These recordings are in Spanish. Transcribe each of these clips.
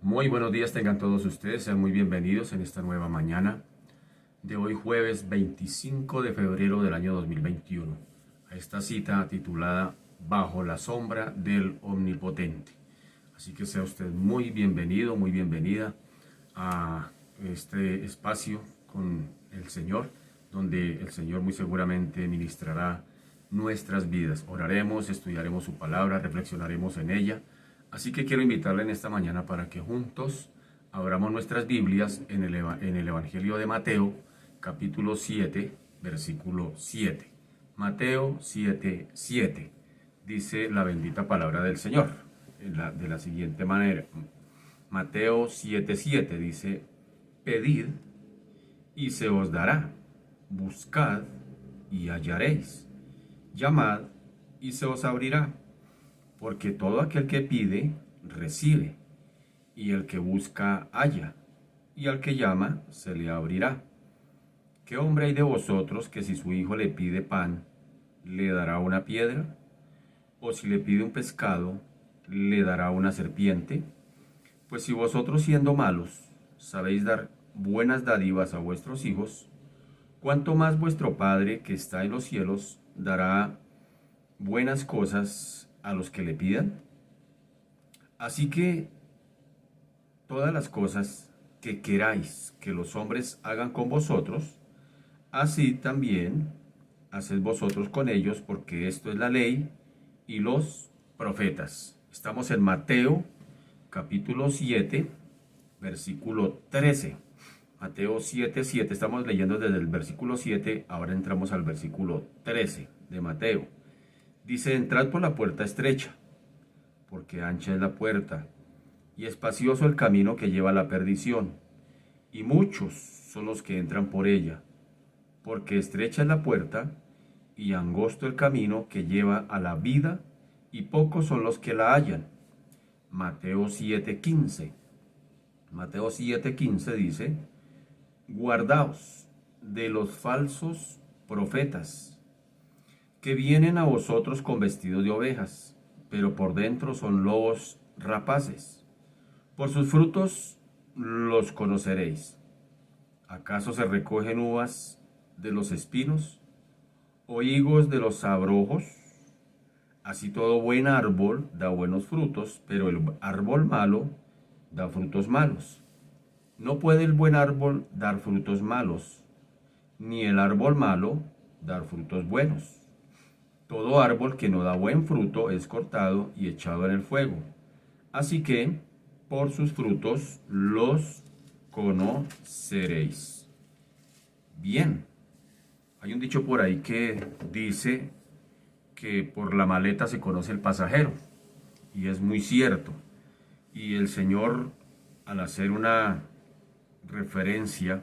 Muy buenos días tengan todos ustedes, sean muy bienvenidos en esta nueva mañana de hoy jueves 25 de febrero del año 2021, a esta cita titulada Bajo la sombra del Omnipotente. Así que sea usted muy bienvenido, muy bienvenida a este espacio con el Señor, donde el Señor muy seguramente ministrará nuestras vidas. Oraremos, estudiaremos su palabra, reflexionaremos en ella. Así que quiero invitarle en esta mañana para que juntos abramos nuestras Biblias en el Evangelio de Mateo, capítulo 7, versículo 7. Mateo 7, 7. Dice la bendita palabra del Señor de la siguiente manera. Mateo 7, 7 dice: Pedid y se os dará, buscad y hallaréis, llamad y se os abrirá. Porque todo aquel que pide, recibe, y el que busca, halla, y al que llama, se le abrirá. ¿Qué hombre hay de vosotros que si su hijo le pide pan, le dará una piedra? ¿O si le pide un pescado, le dará una serpiente? Pues si vosotros siendo malos, sabéis dar buenas dádivas a vuestros hijos, ¿cuánto más vuestro Padre que está en los cielos dará buenas cosas a los que le pidan? Así que todas las cosas que queráis que los hombres hagan con vosotros, así también haced vosotros con ellos, porque esto es la ley y los profetas. Estamos en Mateo capítulo 7, versículo 13. Mateo 7, 7, estamos leyendo desde el versículo 7, ahora entramos al versículo 13 de Mateo. Dice: entrad por la puerta estrecha, porque ancha es la puerta, y espacioso el camino que lleva a la perdición, y muchos son los que entran por ella, porque estrecha es la puerta, y angosto el camino que lleva a la vida, y pocos son los que la hallan. Mateo 7:15. Mateo 7:15 dice: guardaos de los falsos profetas, que vienen a vosotros con vestido de ovejas, pero por dentro son lobos rapaces. Por sus frutos los conoceréis. ¿Acaso se recogen uvas de los espinos o higos de los abrojos? Así todo buen árbol da buenos frutos, pero el árbol malo da frutos malos. No puede el buen árbol dar frutos malos, ni el árbol malo dar frutos buenos. Todo árbol que no da buen fruto es cortado y echado en el fuego. Así que por sus frutos los conoceréis. Bien, hay un dicho por ahí que dice que por la maleta se conoce el pasajero. Y es muy cierto. Y el Señor, al hacer una referencia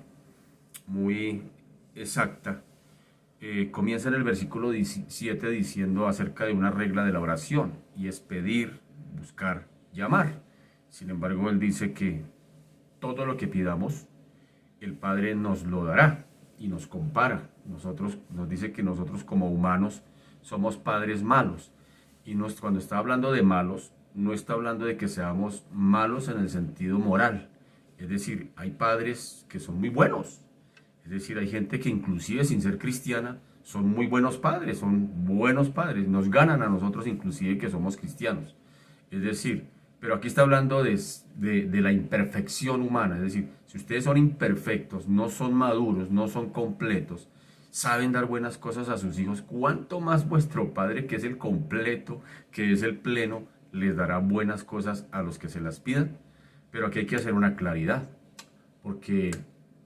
muy exacta, comienza en el versículo 17 diciendo acerca de una regla de la oración, y es pedir, buscar, llamar. Sin embargo, él dice que todo lo que pidamos, el Padre nos lo dará, y nos compara. Nos dice que nosotros como humanos somos padres malos, y cuando está hablando de malos, no está hablando de que seamos malos en el sentido moral. Es decir, hay padres que son muy buenos. Es decir, hay gente que inclusive sin ser cristiana son muy buenos padres, nos ganan a nosotros inclusive que somos cristianos. Es decir, pero aquí está hablando de la imperfección humana. Es decir, si ustedes son imperfectos, no son maduros, no son completos, saben dar buenas cosas a sus hijos, ¿cuánto más vuestro Padre, que es el completo, que es el pleno, les dará buenas cosas a los que se las pidan? Pero aquí hay que hacer una claridad, porque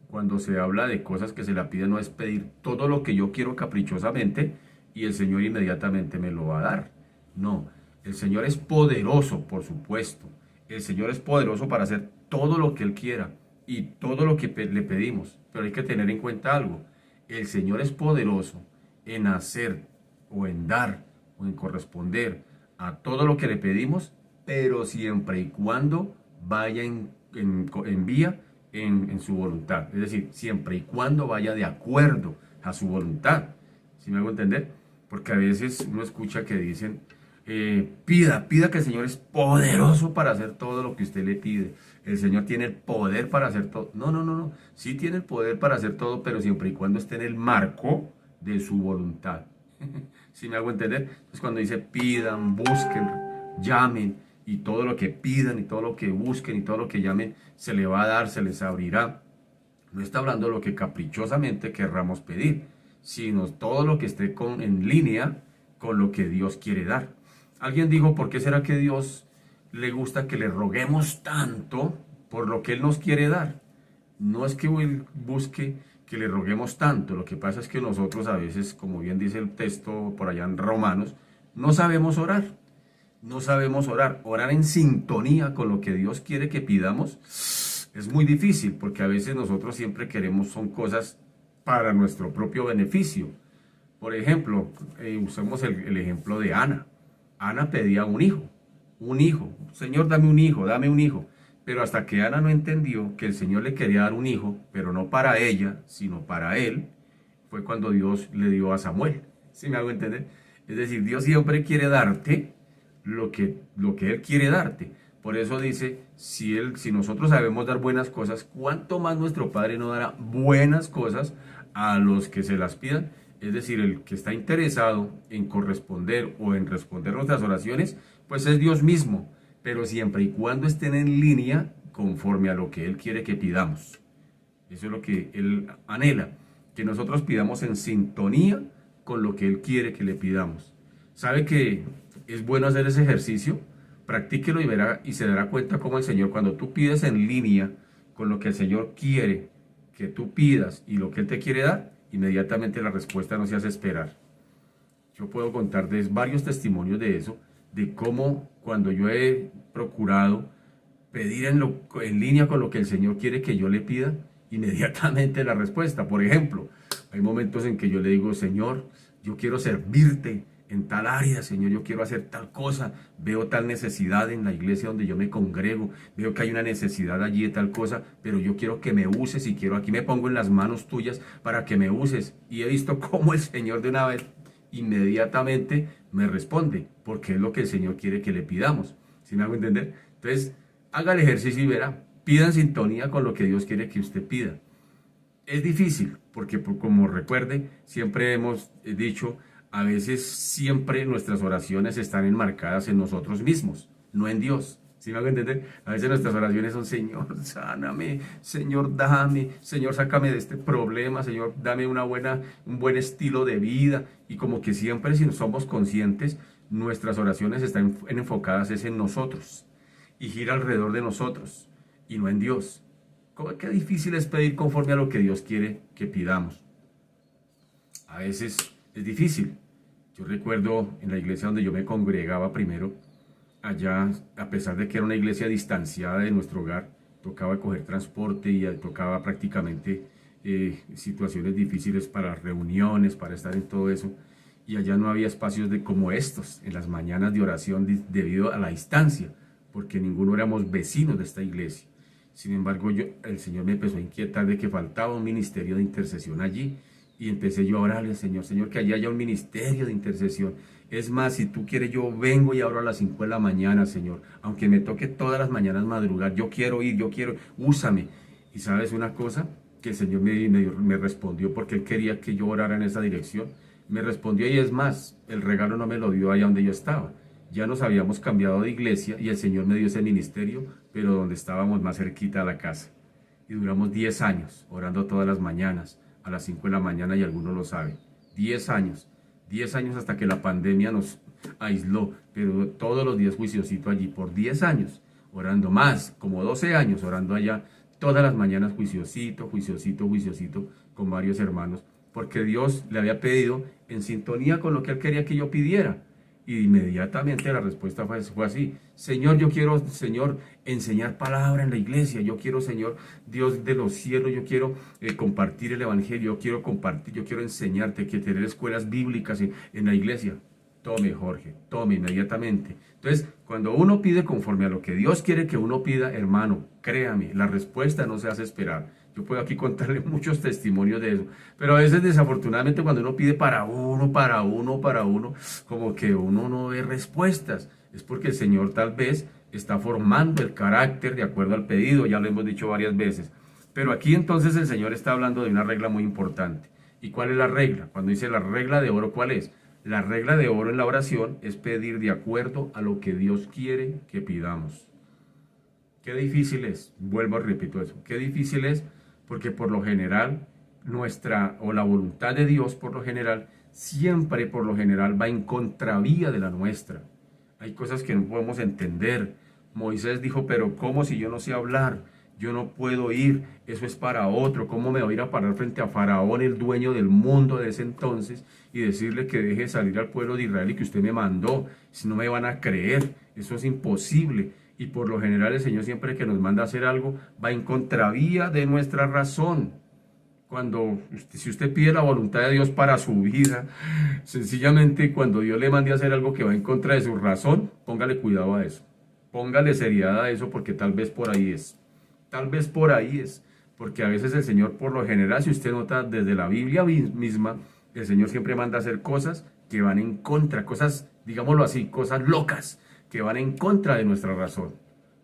cuando se habla de cosas que se la piden, no es pedir todo lo que yo quiero caprichosamente y el Señor inmediatamente me lo va a dar. No, el Señor es poderoso, por supuesto. El Señor es poderoso para hacer todo lo que Él quiera y todo lo que le pedimos. Pero hay que tener en cuenta algo. El Señor es poderoso en hacer o en dar o en corresponder a todo lo que le pedimos, pero siempre y cuando vaya en vía en su voluntad. Es decir, siempre y cuando vaya de acuerdo a su voluntad. ¿Sí me hago entender? Porque a veces uno escucha que dicen, Pida que el Señor es poderoso para hacer todo lo que usted le pide. El Señor tiene el poder para hacer todo. No, no, no, no. Sí tiene el poder para hacer todo, pero siempre y cuando esté en el marco de su voluntad. ¿Sí me hago entender? Entonces cuando dice pidan, busquen, llamen, y todo lo que pidan, y todo lo que busquen, y todo lo que llamen, se le va a dar, se les abrirá. No está hablando de lo que caprichosamente querramos pedir, sino todo lo que esté en línea con lo que Dios quiere dar. Alguien dijo, ¿por qué será que Dios le gusta que le roguemos tanto por lo que Él nos quiere dar? No es que Él busque que le roguemos tanto, lo que pasa es que nosotros a veces, como bien dice el texto por allá en Romanos, no sabemos orar. No sabemos orar. Orar en sintonía con lo que Dios quiere que pidamos es muy difícil, porque a veces nosotros siempre queremos son cosas para nuestro propio beneficio. Por ejemplo, usemos el ejemplo de Ana. Ana pedía un hijo. Señor, dame un hijo, dame un hijo. Pero hasta que Ana no entendió que el Señor le quería dar un hijo, pero no para ella, sino para él, fue cuando Dios le dio a Samuel. ¿Sí me hago entender? Es decir, Dios siempre quiere darte lo que Él quiere darte. Por eso dice, si nosotros sabemos dar buenas cosas, ¿cuánto más nuestro Padre no dará buenas cosas a los que se las pidan? Es decir, el que está interesado en corresponder o en responder nuestras oraciones, pues es Dios mismo, pero siempre y cuando estén en línea conforme a lo que Él quiere que pidamos. Eso es lo que Él anhela, que nosotros pidamos en sintonía con lo que Él quiere que le pidamos. ¿Sabe que es bueno hacer ese ejercicio? Practíquelo y verá y se dará cuenta cómo el Señor, cuando tú pides en línea con lo que el Señor quiere que tú pidas y lo que Él te quiere dar, inmediatamente la respuesta no se hace esperar. Yo puedo contarles varios testimonios de eso, de cómo cuando yo he procurado pedir en línea con lo que el Señor quiere que yo le pida, inmediatamente la respuesta. Por ejemplo, hay momentos en que yo le digo, Señor, yo quiero servirte en tal área, Señor, yo quiero hacer tal cosa, veo tal necesidad en la iglesia donde yo me congrego, veo que hay una necesidad allí de tal cosa, pero yo quiero que me uses y quiero, aquí me pongo en las manos tuyas para que me uses. Y he visto cómo el Señor de una vez inmediatamente me responde, porque es lo que el Señor quiere que le pidamos. ¿Sí me hago entender? Entonces, haga el ejercicio y verá, pida en sintonía con lo que Dios quiere que usted pida. Es difícil, porque como recuerde, siempre hemos dicho, a veces siempre nuestras oraciones están enmarcadas en nosotros mismos, no en Dios. ¿Sí me hago entender? A veces nuestras oraciones son, Señor, sáname, Señor, dame, Señor, sácame de este problema, Señor, dame un buen estilo de vida. Y como que siempre, si no somos conscientes, nuestras oraciones están enfocadas en nosotros y gira alrededor de nosotros y no en Dios. Qué difícil es pedir conforme a lo que Dios quiere que pidamos. A veces es difícil. Yo recuerdo en la iglesia donde yo me congregaba primero, allá, a pesar de que era una iglesia distanciada de nuestro hogar, tocaba coger transporte y tocaba prácticamente situaciones difíciles para reuniones, para estar en todo eso. Y allá no había espacios como estos, en las mañanas de oración, debido a la distancia, porque ninguno éramos vecinos de esta iglesia. Sin embargo, el Señor me empezó a inquietar de que faltaba un ministerio de intercesión allí. Y empecé yo a orarle al Señor, Señor, que allí haya un ministerio de intercesión. Es más, si tú quieres, yo vengo y abro a las 5 de la mañana, Señor. Aunque me toque todas las mañanas madrugar, yo quiero ir, úsame. Y sabes una cosa, que el Señor me respondió porque Él quería que yo orara en esa dirección. Me respondió y es más, el regalo no me lo dio allá donde yo estaba. Ya nos habíamos cambiado de iglesia y el Señor me dio ese ministerio, pero donde estábamos más cerquita a la casa. Y duramos 10 años orando todas las mañanas, a las 5 de la mañana, y algunos lo saben. 10 años hasta que la pandemia nos aisló, pero todos los días juiciosito allí, por 10 años, orando más, como 12 años, orando allá, todas las mañanas juiciosito, con varios hermanos, porque Dios le había pedido en sintonía con lo que Él quería que yo pidiera. Y inmediatamente la respuesta fue así: Señor, yo quiero, Señor, enseñar palabra en la iglesia. Yo quiero, Señor, Dios de los cielos, yo quiero compartir el evangelio, yo quiero enseñarte, que tener escuelas bíblicas en la iglesia. tome Jorge, tome inmediatamente. Entonces, cuando uno pide conforme a lo que Dios quiere que uno pida, hermano, créame, la respuesta no se hace esperar. Yo puedo aquí contarle muchos testimonios de eso, pero a veces desafortunadamente cuando uno pide para uno, como que uno no ve respuestas. Es porque el Señor tal vez está formando el carácter de acuerdo al pedido, ya lo hemos dicho varias veces. Pero aquí entonces el Señor está hablando de una regla muy importante. ¿Y cuál es la regla? Cuando dice la regla de oro, ¿cuál es? La regla de oro en la oración es pedir de acuerdo a lo que Dios quiere que pidamos. Qué difícil es, vuelvo a repito eso, qué difícil es porque por lo general la voluntad de Dios por lo general, siempre por lo general va en contravía de la nuestra. Hay cosas que no podemos entender. Moisés dijo, pero ¿cómo si yo no sé hablar? Yo no puedo ir, eso es para otro. ¿Cómo me voy a ir a parar frente a Faraón, el dueño del mundo de ese entonces, y decirle que deje salir al pueblo de Israel y que usted me mandó? Si no me van a creer, eso es imposible. Y por lo general el Señor siempre que nos manda a hacer algo va en contravía de nuestra razón. Si usted pide la voluntad de Dios para su vida, sencillamente cuando Dios le mande a hacer algo que va en contra de su razón, póngale cuidado a eso. Póngale seriedad a eso porque tal vez por ahí es. Tal vez por ahí es. Porque a veces el Señor por lo general, si usted nota desde la Biblia misma, el Señor siempre manda a hacer cosas que van en contra, cosas, digámoslo así, cosas locas, que van en contra de nuestra razón.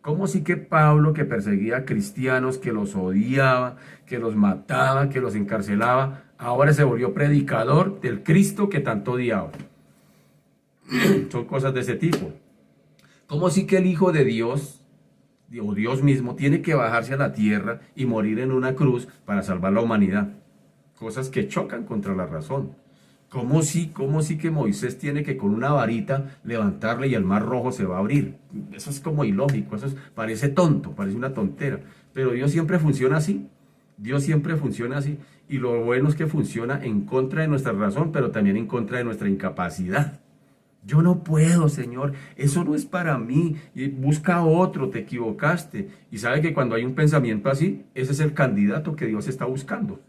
¿Cómo sí que Pablo, que perseguía a cristianos, que los odiaba, que los mataba, que los encarcelaba, ahora se volvió predicador del Cristo que tanto odiaba? Son cosas de ese tipo. ¿Cómo sí que el Hijo de Dios, o Dios mismo, tiene que bajarse a la tierra y morir en una cruz para salvar la humanidad? Cosas que chocan contra la razón. ¿Cómo sí que Moisés tiene que con una varita levantarle y el mar rojo se va a abrir? Eso es como ilógico, parece tonto, parece una tontera. Pero Dios siempre funciona así. Dios siempre funciona así. Y lo bueno es que funciona en contra de nuestra razón, pero también en contra de nuestra incapacidad. Yo no puedo, Señor, eso no es para mí. Y busca otro, te equivocaste. Y sabe que cuando hay un pensamiento así, ese es el candidato que Dios está buscando.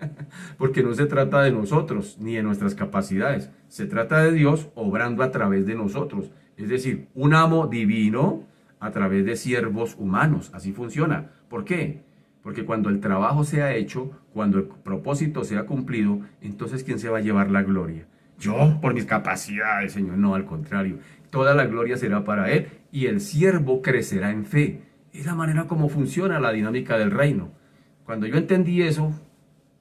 Porque no se trata de nosotros ni de nuestras capacidades. Se trata de Dios obrando a través de nosotros. Es decir, un amo divino a través de siervos humanos. Así funciona. ¿Por qué? Porque cuando el trabajo sea hecho, cuando el propósito sea cumplido, entonces ¿quién se va a llevar la gloria? Yo, por mis capacidades, Señor, no, al contrario. Toda la gloria será para Él y el siervo crecerá en fe. Es la manera como funciona la dinámica del reino. Cuando yo entendí eso,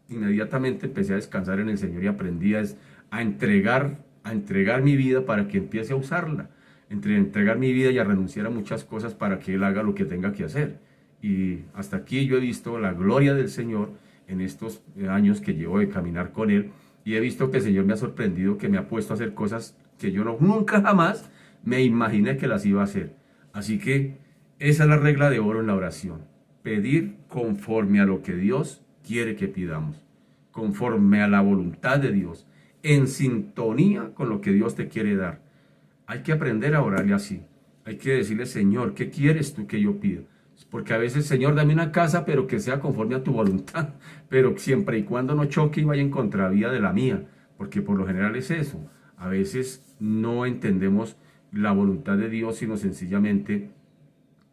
inmediatamente empecé a descansar en el Señor y aprendí a entregar mi vida para que empiece a usarla. Entregar mi vida y a renunciar a muchas cosas para que Él haga lo que tenga que hacer. Y hasta aquí yo he visto la gloria del Señor en estos años que llevo de caminar con Él. Y he visto que el Señor me ha sorprendido, que me ha puesto a hacer cosas que yo nunca jamás me imaginé que las iba a hacer. Así que esa es la regla de oro en la oración. Pedir conforme a lo que Dios quiere que pidamos. Conforme a la voluntad de Dios. En sintonía con lo que Dios te quiere dar. Hay que aprender a orarle así. Hay que decirle, Señor, ¿qué quieres tú que yo pida? Porque a veces, Señor, dame una casa, pero que sea conforme a tu voluntad. Pero siempre y cuando no choque y vaya en contravía de la mía. Porque por lo general es eso. A veces no entendemos la voluntad de Dios, sino sencillamente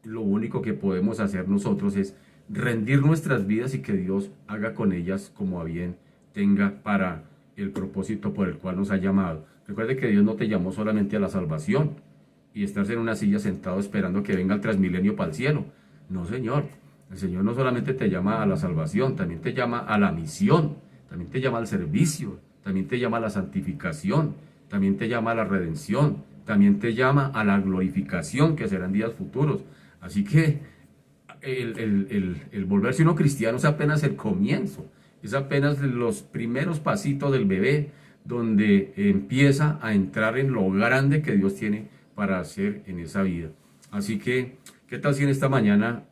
lo único que podemos hacer nosotros es rendir nuestras vidas y que Dios haga con ellas como a bien tenga para el propósito por el cual nos ha llamado. Recuerde que Dios no te llamó solamente a la salvación y estarse en una silla sentado esperando que venga el transmilenio para el cielo. No, Señor. El Señor no solamente te llama a la salvación, también te llama a la misión, también te llama al servicio, también te llama a la santificación, también te llama a la redención, también te llama a la glorificación, que serán días futuros. Así que el volverse uno cristiano es apenas el comienzo, es apenas los primeros pasitos del bebé, donde empieza a entrar en lo grande que Dios tiene para hacer en esa vida. Así que, ¿qué tal si en esta mañana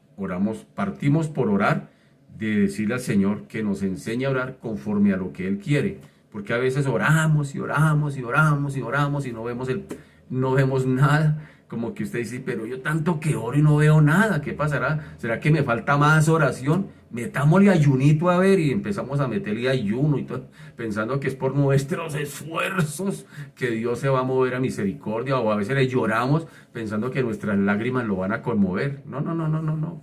partimos por orar, de decirle al Señor que nos enseñe a orar conforme a lo que Él quiere? Porque a veces oramos y oramos y oramos y oramos y no vemos nada. como que usted dice, pero yo tanto que oro y no veo nada, ¿qué pasará? ¿Será que me falta más oración? Metámosle ayunito a ver y empezamos a meterle ayuno y todo, pensando que es por nuestros esfuerzos que Dios se va a mover a misericordia, o a veces le lloramos pensando que nuestras lágrimas lo van a conmover. No, no, no, no, no, no.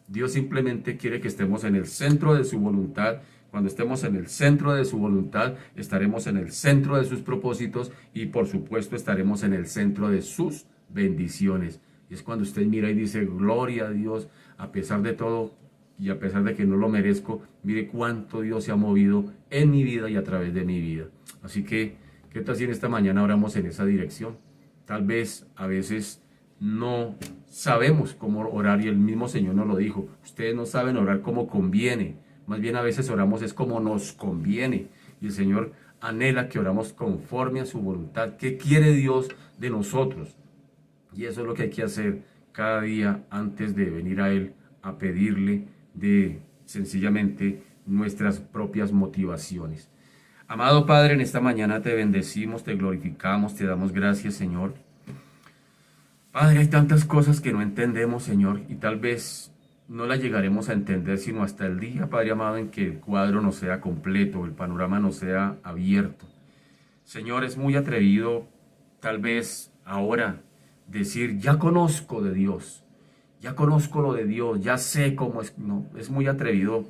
Dios simplemente quiere que estemos en el centro de su voluntad. Cuando estemos en el centro de su voluntad, estaremos en el centro de sus propósitos y por supuesto estaremos en el centro de sus bendiciones. Y es cuando usted mira y dice, gloria a Dios, a pesar de todo y a pesar de que no lo merezco, mire cuánto Dios se ha movido en mi vida y a través de mi vida. Así que, ¿qué tal si en esta mañana oramos en esa dirección? Tal vez a veces no sabemos cómo orar y el mismo Señor nos lo dijo. Ustedes no saben orar como conviene. Más bien a veces oramos es como nos conviene. Y el Señor anhela que oramos conforme a su voluntad. ¿Qué quiere Dios de nosotros? Y eso es lo que hay que hacer cada día antes de venir a Él a pedirle de sencillamente nuestras propias motivaciones. Amado Padre, en esta mañana te bendecimos, te glorificamos, te damos gracias, Señor. Padre, hay tantas cosas que no entendemos, Señor, y tal vez no las llegaremos a entender sino hasta el día, Padre amado, en que el cuadro no sea completo, el panorama no sea abierto. Señor, es muy atrevido tal vez ahora decir, ya conozco de Dios, ya conozco lo de Dios, ya sé cómo es. No, es muy atrevido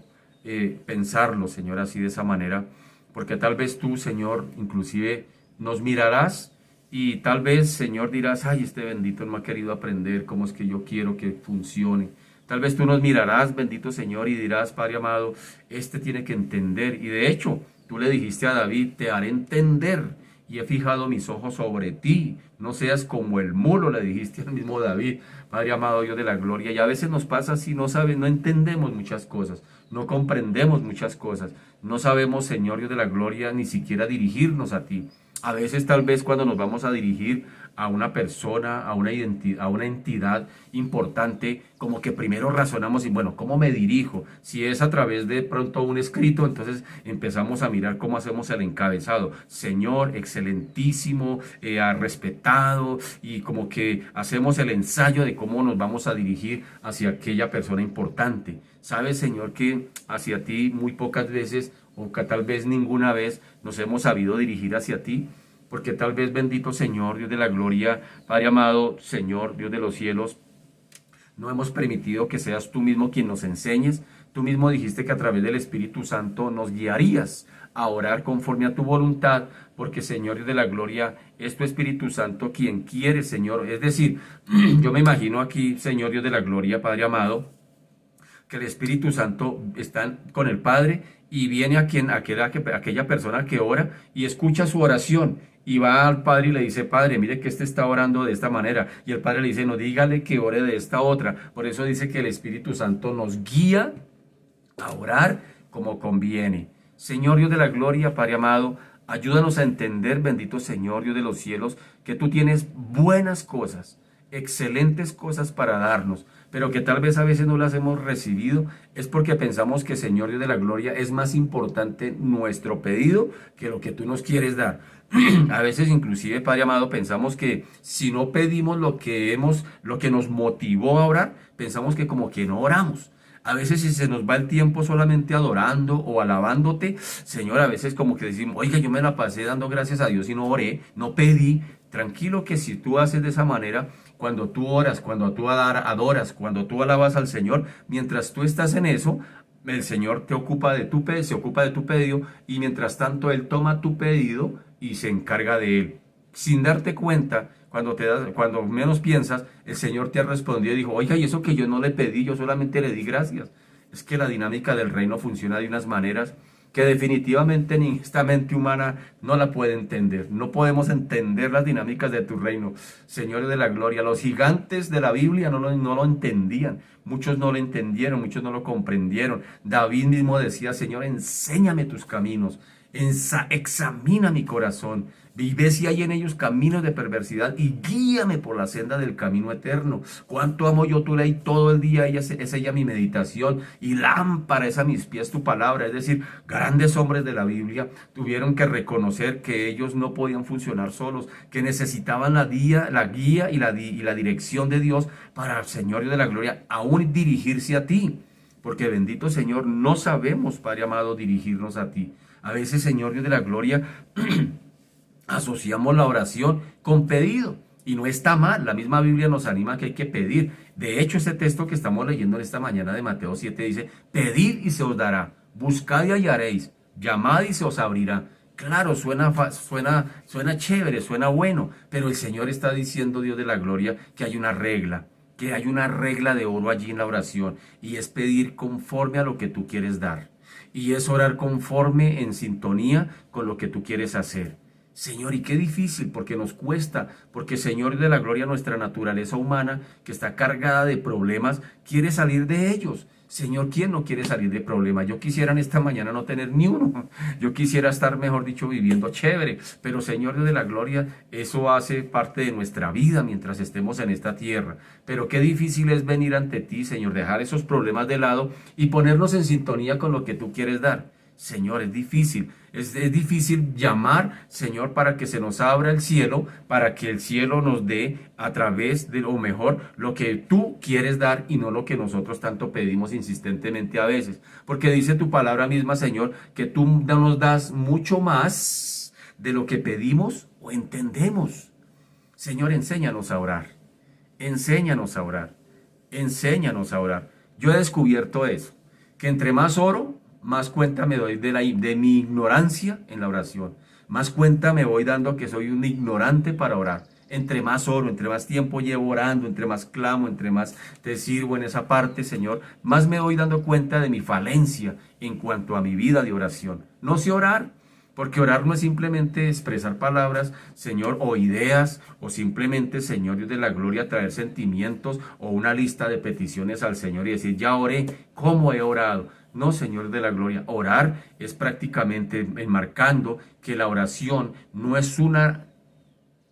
pensarlo, Señor, así de esa manera, porque tal vez tú, Señor, inclusive nos mirarás y tal vez, Señor, dirás, ay, este bendito no ha querido aprender cómo es que yo quiero que funcione. Tal vez tú nos mirarás, bendito Señor, y dirás, Padre amado, este tiene que entender. Y de hecho, tú le dijiste a David, te haré entender y he fijado mis ojos sobre ti. No seas como el mulo, le dijiste al mismo David, Padre amado, Dios de la gloria. Y a veces nos pasa así, no sabes, no entendemos muchas cosas, no comprendemos muchas cosas. No sabemos, Señor, Dios de la gloria, ni siquiera dirigirnos a ti. A veces tal vez cuando nos vamos a dirigir a una persona, a una entidad importante, como que primero razonamos y bueno, ¿cómo me dirijo? Si es a través de pronto un escrito, entonces empezamos a mirar cómo hacemos el encabezado. Señor, excelentísimo, respetado, y como que hacemos el ensayo de cómo nos vamos a dirigir hacia aquella persona importante. Sabes, Señor, que hacia ti muy pocas veces o que tal vez ninguna vez nos hemos sabido dirigir hacia ti, porque tal vez, bendito Señor, Dios de la gloria, Padre amado, Señor, Dios de los cielos, no hemos permitido que seas tú mismo quien nos enseñes. Tú mismo dijiste que a través del Espíritu Santo nos guiarías a orar conforme a tu voluntad, porque, Señor, Dios de la gloria, es tu Espíritu Santo quien quiere, Señor. Es decir, yo me imagino aquí, Señor, Dios de la gloria, Padre amado, que el Espíritu Santo está con el Padre y viene a aquella persona que ora y escucha su oración y va al Padre y le dice, Padre, mire que este está orando de esta manera, y el Padre le dice, no, dígale que ore de esta otra. Por eso dice que el Espíritu Santo nos guía a orar como conviene. Señor Dios de la gloria, Padre amado, ayúdanos a entender, bendito Señor Dios de los cielos, que tú tienes buenas cosas, excelentes cosas para darnos, pero que tal vez a veces no las hemos recibido. Es porque pensamos que, Señor Dios de la gloria, es más importante nuestro pedido que lo que tú nos quieres dar. A veces inclusive, Padre amado, pensamos que si no pedimos lo que nos motivó a orar, pensamos que como que no oramos. A veces si se nos va el tiempo solamente adorando o alabándote, Señor, a veces como que decimos, oiga, yo me la pasé dando gracias a Dios y no oré, no pedí. Tranquilo que si tú haces de esa manera, cuando tú oras, cuando tú adoras, cuando tú alabas al Señor, mientras tú estás en eso, el Señor se ocupa de tu pedido, y mientras tanto Él toma tu pedido y se encarga de él. Sin darte cuenta, cuando menos piensas, el Señor te ha respondido y dijo, oiga, y eso que yo no le pedí, yo solamente le di gracias. Es que la dinámica del reino funciona de unas maneras que definitivamente ni esta mente humana no la puede entender. No podemos entender las dinámicas de tu reino, Señor de la gloria. Los gigantes de la Biblia no lo entendían. Muchos no lo entendieron, muchos no lo comprendieron. David mismo decía, Señor, enséñame tus caminos. Examina mi corazón y ve si hay en ellos caminos de perversidad y guíame por la senda del camino eterno. Cuánto amo yo tu ley todo el día, es ella mi meditación y lámpara es a mis pies tu palabra. Es decir, grandes hombres de la Biblia tuvieron que reconocer que ellos no podían funcionar solos, que necesitaban la guía y la dirección de Dios para, Señor Dios de la gloria, aún dirigirse a ti. Porque bendito Señor, no sabemos, Padre amado, dirigirnos a ti. A veces, Señor Dios de la gloria, asociamos la oración con pedido. Y no está mal, la misma Biblia nos anima que hay que pedir. De hecho, este texto que estamos leyendo en esta mañana de Mateo 7 dice, pedid y se os dará, buscad y hallaréis, llamad y se os abrirá. Claro, suena chévere, suena bueno, pero el Señor está diciendo, Dios de la gloria, que hay una regla de oro allí en la oración, y es pedir conforme a lo que tú quieres dar. Y es orar conforme, en sintonía con lo que tú quieres hacer. Señor, y qué difícil, porque nos cuesta, porque Señor de la gloria, nuestra naturaleza humana, que está cargada de problemas, quiere salir de ellos. Señor, ¿quién no quiere salir de problemas? Yo quisiera en esta mañana no tener ni uno. Yo quisiera estar, mejor dicho, viviendo chévere. Pero Señor de la gloria, eso hace parte de nuestra vida mientras estemos en esta tierra. Pero qué difícil es venir ante ti, Señor, dejar esos problemas de lado y ponernos en sintonía con lo que tú quieres dar. Señor, es difícil. Es difícil llamar, Señor, para que se nos abra el cielo, para que el cielo nos dé a través de lo mejor, lo que tú quieres dar y no lo que nosotros tanto pedimos insistentemente a veces. Porque dice tu palabra misma, Señor, que tú nos das mucho más de lo que pedimos o entendemos. Señor, enséñanos a orar. Enséñanos a orar. Enséñanos a orar. Yo he descubierto eso, que entre más oro, más cuenta me doy de mi ignorancia en la oración. Más cuenta me voy dando que soy un ignorante para orar. Entre más oro, entre más tiempo llevo orando, entre más clamo, entre más te sirvo en esa parte, Señor, más me voy dando cuenta de mi falencia en cuanto a mi vida de oración. No sé orar, porque orar no es simplemente expresar palabras, Señor, o ideas, o simplemente, Señor Dios de la gloria, traer sentimientos o una lista de peticiones al Señor y decir, ya oré, ¿cómo he orado? No, Señor de la gloria, orar es prácticamente enmarcando que la oración no es una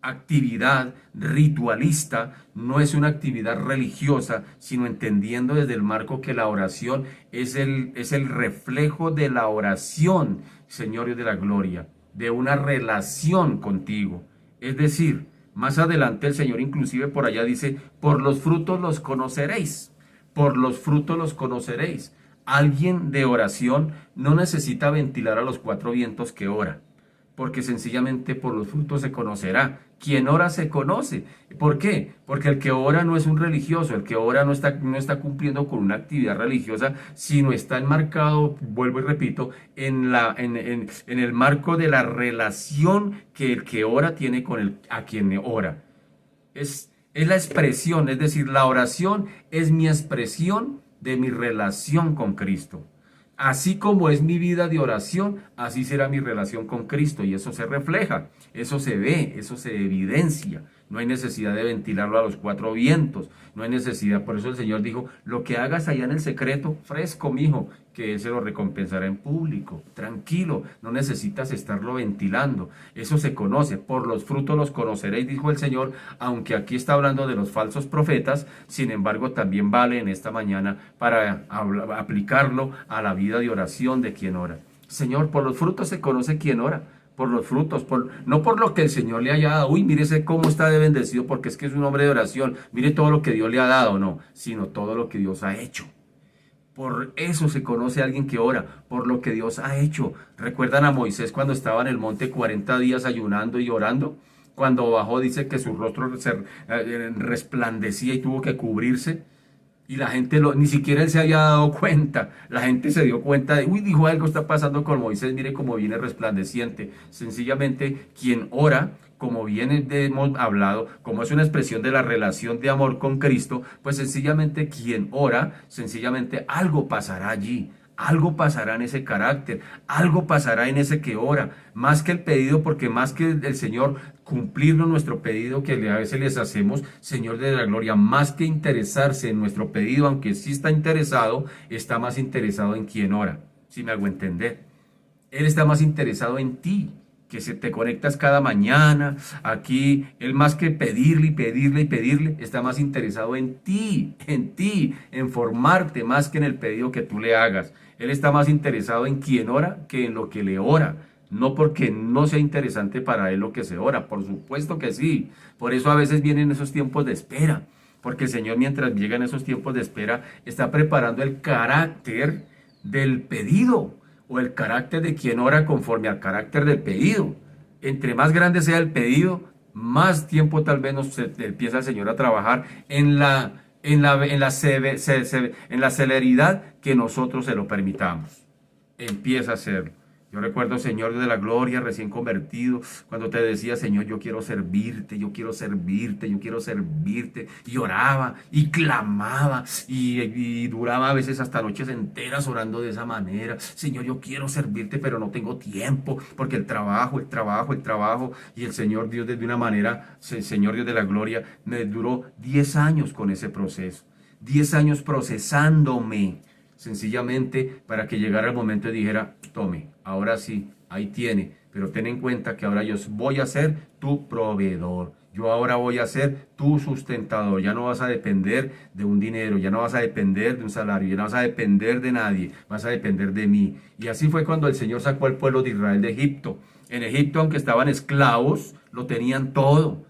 actividad ritualista, no es una actividad religiosa, sino entendiendo desde el marco que la oración es el reflejo de la oración, Señor Dios de la gloria, de una relación contigo. Es decir, más adelante el Señor inclusive por allá dice, por los frutos los conoceréis, por los frutos los conoceréis. Alguien de oración no necesita ventilar a los cuatro vientos que ora, porque sencillamente por los frutos se conocerá. Quien ora se conoce. ¿Por qué? Porque el que ora no es un religioso, el que ora no está cumpliendo con una actividad religiosa, sino está enmarcado, vuelvo y repito, en el marco de la relación que el que ora tiene con a quien ora. Es la expresión, es decir, la oración es mi expresión de mi relación con Cristo. Así como es mi vida de oración, así será mi relación con Cristo. Y eso se refleja, eso se ve, eso se evidencia. No hay necesidad de ventilarlo a los cuatro vientos. No hay necesidad. Por eso el Señor dijo, lo que hagas allá en el secreto, fresco, mijo, que Él se lo recompensará en público. Tranquilo, no necesitas estarlo ventilando. Eso se conoce. Por los frutos los conoceréis, dijo el Señor. Aunque aquí está hablando de los falsos profetas, sin embargo, también vale en esta mañana para aplicarlo a la vida de oración de quien ora. Señor, por los frutos se conoce quien ora. Por los frutos, no por lo que el Señor le haya dado, uy, mírese cómo está de bendecido porque es que es un hombre de oración, mire todo lo que Dios le ha dado, no, sino todo lo que Dios ha hecho. Por eso se conoce a alguien que ora, por lo que Dios ha hecho. ¿Recuerdan a Moisés cuando estaba en el monte 40 días ayunando y orando? Cuando bajó dice que su rostro resplandecía y tuvo que cubrirse. Y la gente ni siquiera él se había dado cuenta. La gente se dio cuenta de, uy, dijo, algo está pasando con Moisés, mire cómo viene resplandeciente. Sencillamente, quien ora, como bien hemos hablado, como es una expresión de la relación de amor con Cristo, pues sencillamente quien ora, sencillamente algo pasará allí. Algo pasará en ese carácter, algo pasará en ese que ora, más que el pedido, porque más que el Señor cumplirnos nuestro pedido que a veces les hacemos, Señor de la gloria, más que interesarse en nuestro pedido, aunque sí está interesado, está más interesado en quien ora, si me hago entender. Él está más interesado en ti, que si te conectas cada mañana, aquí, Él más que pedirle y pedirle y pedirle, está más interesado en ti, en formarte más que en el pedido que tú le hagas. Él está más interesado en quien ora que en lo que le ora. No porque no sea interesante para Él lo que se ora, por supuesto que sí. Por eso a veces vienen esos tiempos de espera. Porque el Señor, mientras llegan esos tiempos de espera, está preparando el carácter del pedido o el carácter de quien ora conforme al carácter del pedido. Entre más grande sea el pedido, más tiempo tal vez empieza el Señor a trabajar en la celeridad que nosotros se lo permitamos. Empieza a hacerlo. Yo recuerdo, Señor de la gloria, recién convertido, cuando te decía, Señor, yo quiero servirte, yo quiero servirte, yo quiero servirte. Y oraba y clamaba y duraba a veces hasta noches enteras orando de esa manera. Señor, yo quiero servirte, pero no tengo tiempo, porque el trabajo. Y el Señor Dios, de una manera, Señor Dios de la gloria, me duró 10 años con ese proceso. 10 años procesándome, sencillamente para que llegara el momento y dijera, tome, ahora sí, ahí tiene, pero ten en cuenta que ahora yo voy a ser tu proveedor. Yo ahora voy a ser tu sustentador. Ya no vas a depender de un dinero, ya no vas a depender de un salario, ya no vas a depender de nadie, vas a depender de mí. Y así fue cuando el Señor sacó al pueblo de Israel de Egipto. En Egipto, aunque estaban esclavos, lo tenían todo,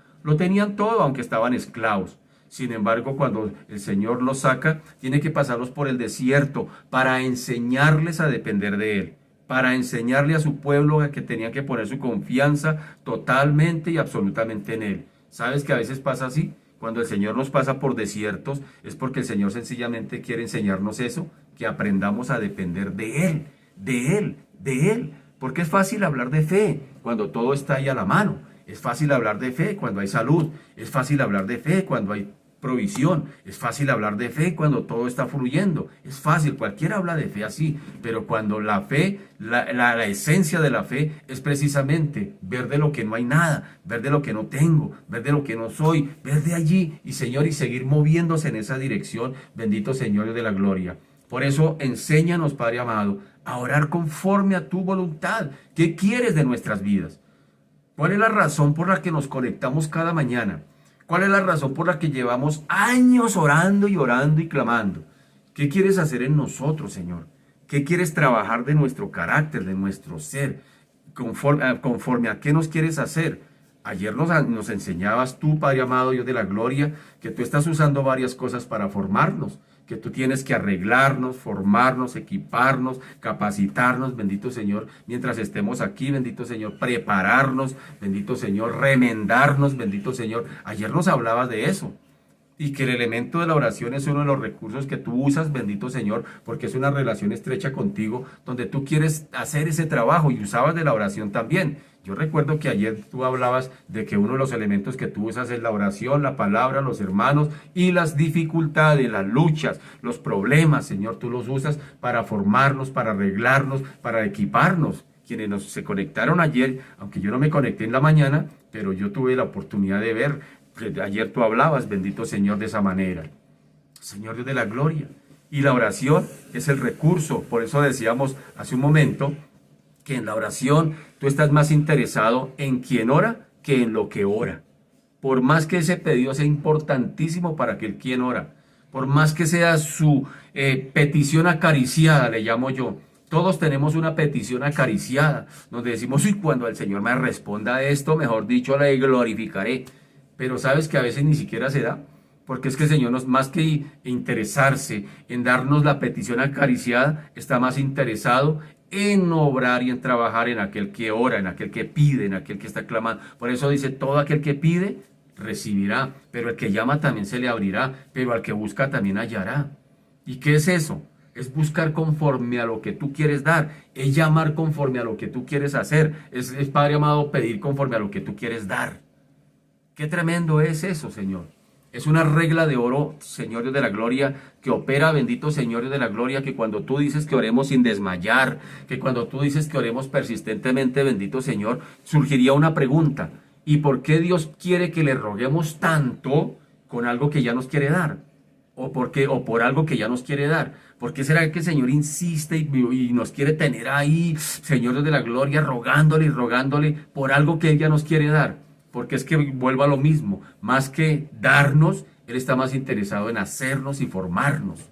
aunque estaban esclavos. Sin embargo, cuando el Señor los saca, tiene que pasarlos por el desierto para enseñarles a depender de Él, para enseñarle a su pueblo a que tenían que poner su confianza totalmente y absolutamente en Él. ¿Sabes que a veces pasa así? Cuando el Señor nos pasa por desiertos, es porque el Señor sencillamente quiere enseñarnos eso, que aprendamos a depender de Él, de Él, de Él. Porque es fácil hablar de fe cuando todo está ahí a la mano. Es fácil hablar de fe cuando hay salud. Es fácil hablar de fe cuando hay provisión. Es fácil hablar de fe cuando todo está fluyendo. Es fácil, cualquiera habla de fe así, pero cuando la fe, la esencia de la fe es precisamente ver de lo que no hay nada, ver de lo que no tengo, ver de lo que no soy, ver de allí y Señor y seguir moviéndose en esa dirección. Bendito Señor de la gloria. Por eso enséñanos, Padre amado, a orar conforme a tu voluntad. ¿Qué quieres de nuestras vidas? ¿Cuál es la razón por la que nos conectamos cada mañana? ¿Cuál es la razón por la que llevamos años orando y clamando? ¿Qué quieres hacer en nosotros, Señor? ¿Qué quieres trabajar de nuestro carácter, de nuestro ser? ¿Conforme a qué nos quieres hacer? Ayer nos enseñabas tú, Padre amado, Dios de la gloria, que tú estás usando varias cosas para formarnos, que tú tienes que arreglarnos, formarnos, equiparnos, capacitarnos, bendito Señor, mientras estemos aquí, bendito Señor, prepararnos, bendito Señor, remendarnos, bendito Señor. Ayer nos hablabas de eso. Y que el elemento de la oración es uno de los recursos que tú usas, bendito Señor, porque es una relación estrecha contigo, donde tú quieres hacer ese trabajo y usabas de la oración también. Yo recuerdo que ayer tú hablabas de que uno de los elementos que tú usas es la oración, la palabra, los hermanos y las dificultades, las luchas, los problemas, Señor, tú los usas para formarnos, para arreglarnos, para equiparnos. Quienes se conectaron ayer, aunque yo no me conecté en la mañana, pero yo tuve la oportunidad de ver. Ayer tú hablabas, bendito Señor, de esa manera. Señor Dios de la gloria. Y la oración es el recurso. Por eso decíamos hace un momento que en la oración tú estás más interesado en quien ora que en lo que ora. Por más que ese pedido sea importantísimo para aquel quien ora. Por más que sea su petición acariciada, le llamo yo. Todos tenemos una petición acariciada, donde decimos, uy, cuando el Señor me responda a esto, mejor dicho, le glorificaré. Pero sabes que a veces ni siquiera se da, porque es que el Señor, más que interesarse en darnos la petición acariciada, está más interesado en obrar y en trabajar en aquel que ora, en aquel que pide, en aquel que está clamando. Por eso dice, todo aquel que pide, recibirá, pero el que llama también se le abrirá, pero al que busca también hallará. ¿Y qué es eso? Es buscar conforme a lo que tú quieres dar, es llamar conforme a lo que tú quieres hacer, es Padre amado, pedir conforme a lo que tú quieres dar. Qué tremendo es eso, Señor. Es una regla de oro, Señor Dios de la gloria, que opera, bendito Señor Dios de la gloria, que cuando tú dices que oremos sin desmayar, que cuando tú dices que oremos persistentemente, bendito Señor, surgiría una pregunta. ¿Y por qué Dios quiere que le roguemos tanto con algo que ya nos quiere dar? o por algo que ya nos quiere dar. ¿Por qué será que el Señor insiste y nos quiere tener ahí, Señor Dios de la gloria, rogándole y rogándole por algo que Él ya nos quiere dar? Porque es que vuelva a lo mismo, más que darnos, Él está más interesado en hacernos y formarnos.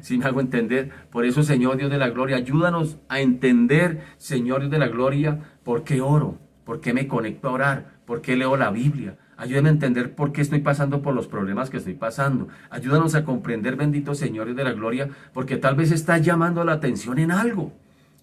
¿Sí me hago entender? Por eso, Señor Dios de la gloria, ayúdanos a entender, Señor Dios de la gloria, por qué oro, por qué me conecto a orar, por qué leo la Biblia. Ayúdame a entender por qué estoy pasando por los problemas que estoy pasando. Ayúdanos a comprender, bendito Señor Dios de la gloria, porque tal vez está llamando la atención en algo.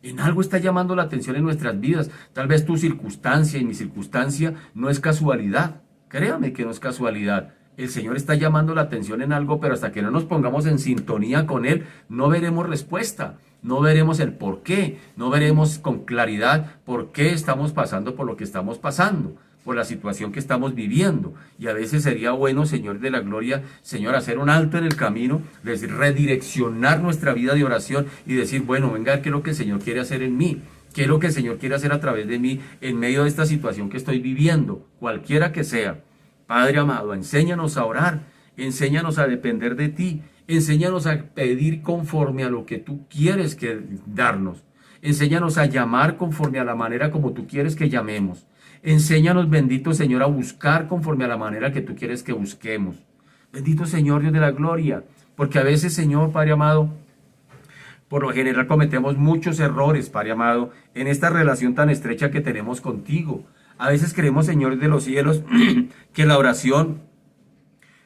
En algo está llamando la atención en nuestras vidas. Tal vez tu circunstancia y mi circunstancia no es casualidad. Créame que no es casualidad. El Señor está llamando la atención en algo, pero hasta que no nos pongamos en sintonía con Él, no veremos respuesta, no veremos el por qué, no veremos con claridad por qué estamos pasando por lo que estamos pasando, por la situación que estamos viviendo. Y a veces sería bueno, Señor de la gloria, Señor, hacer un alto en el camino, redireccionar nuestra vida de oración y decir, bueno, venga, ¿qué es lo que el Señor quiere hacer en mí? ¿Qué es lo que el Señor quiere hacer a través de mí en medio de esta situación que estoy viviendo, cualquiera que sea? Padre amado, enséñanos a orar, enséñanos a depender de ti, enséñanos a pedir conforme a lo que tú quieres darnos, enséñanos a llamar conforme a la manera como tú quieres que llamemos, enséñanos, bendito Señor, a buscar conforme a la manera que tú quieres que busquemos. Bendito Señor Dios de la gloria, porque a veces, Señor, Padre amado, por lo general cometemos muchos errores, Padre amado, en esta relación tan estrecha que tenemos contigo. A veces creemos, Señor de los cielos, que la oración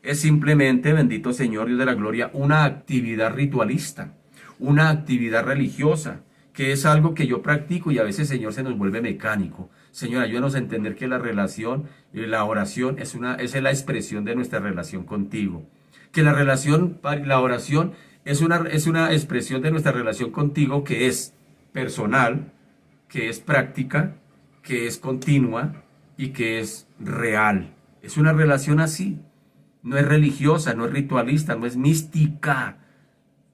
es simplemente, bendito Señor Dios de la gloria, una actividad ritualista, una actividad religiosa, que es algo que yo practico y a veces, Señor, se nos vuelve mecánico. Señor, ayúdanos a entender que la relación, la oración es la expresión de nuestra relación contigo. Que la oración es una expresión de nuestra relación contigo que es personal, que es práctica, que es continua y que es real. Es una relación así. No es religiosa, no es ritualista, no es mística.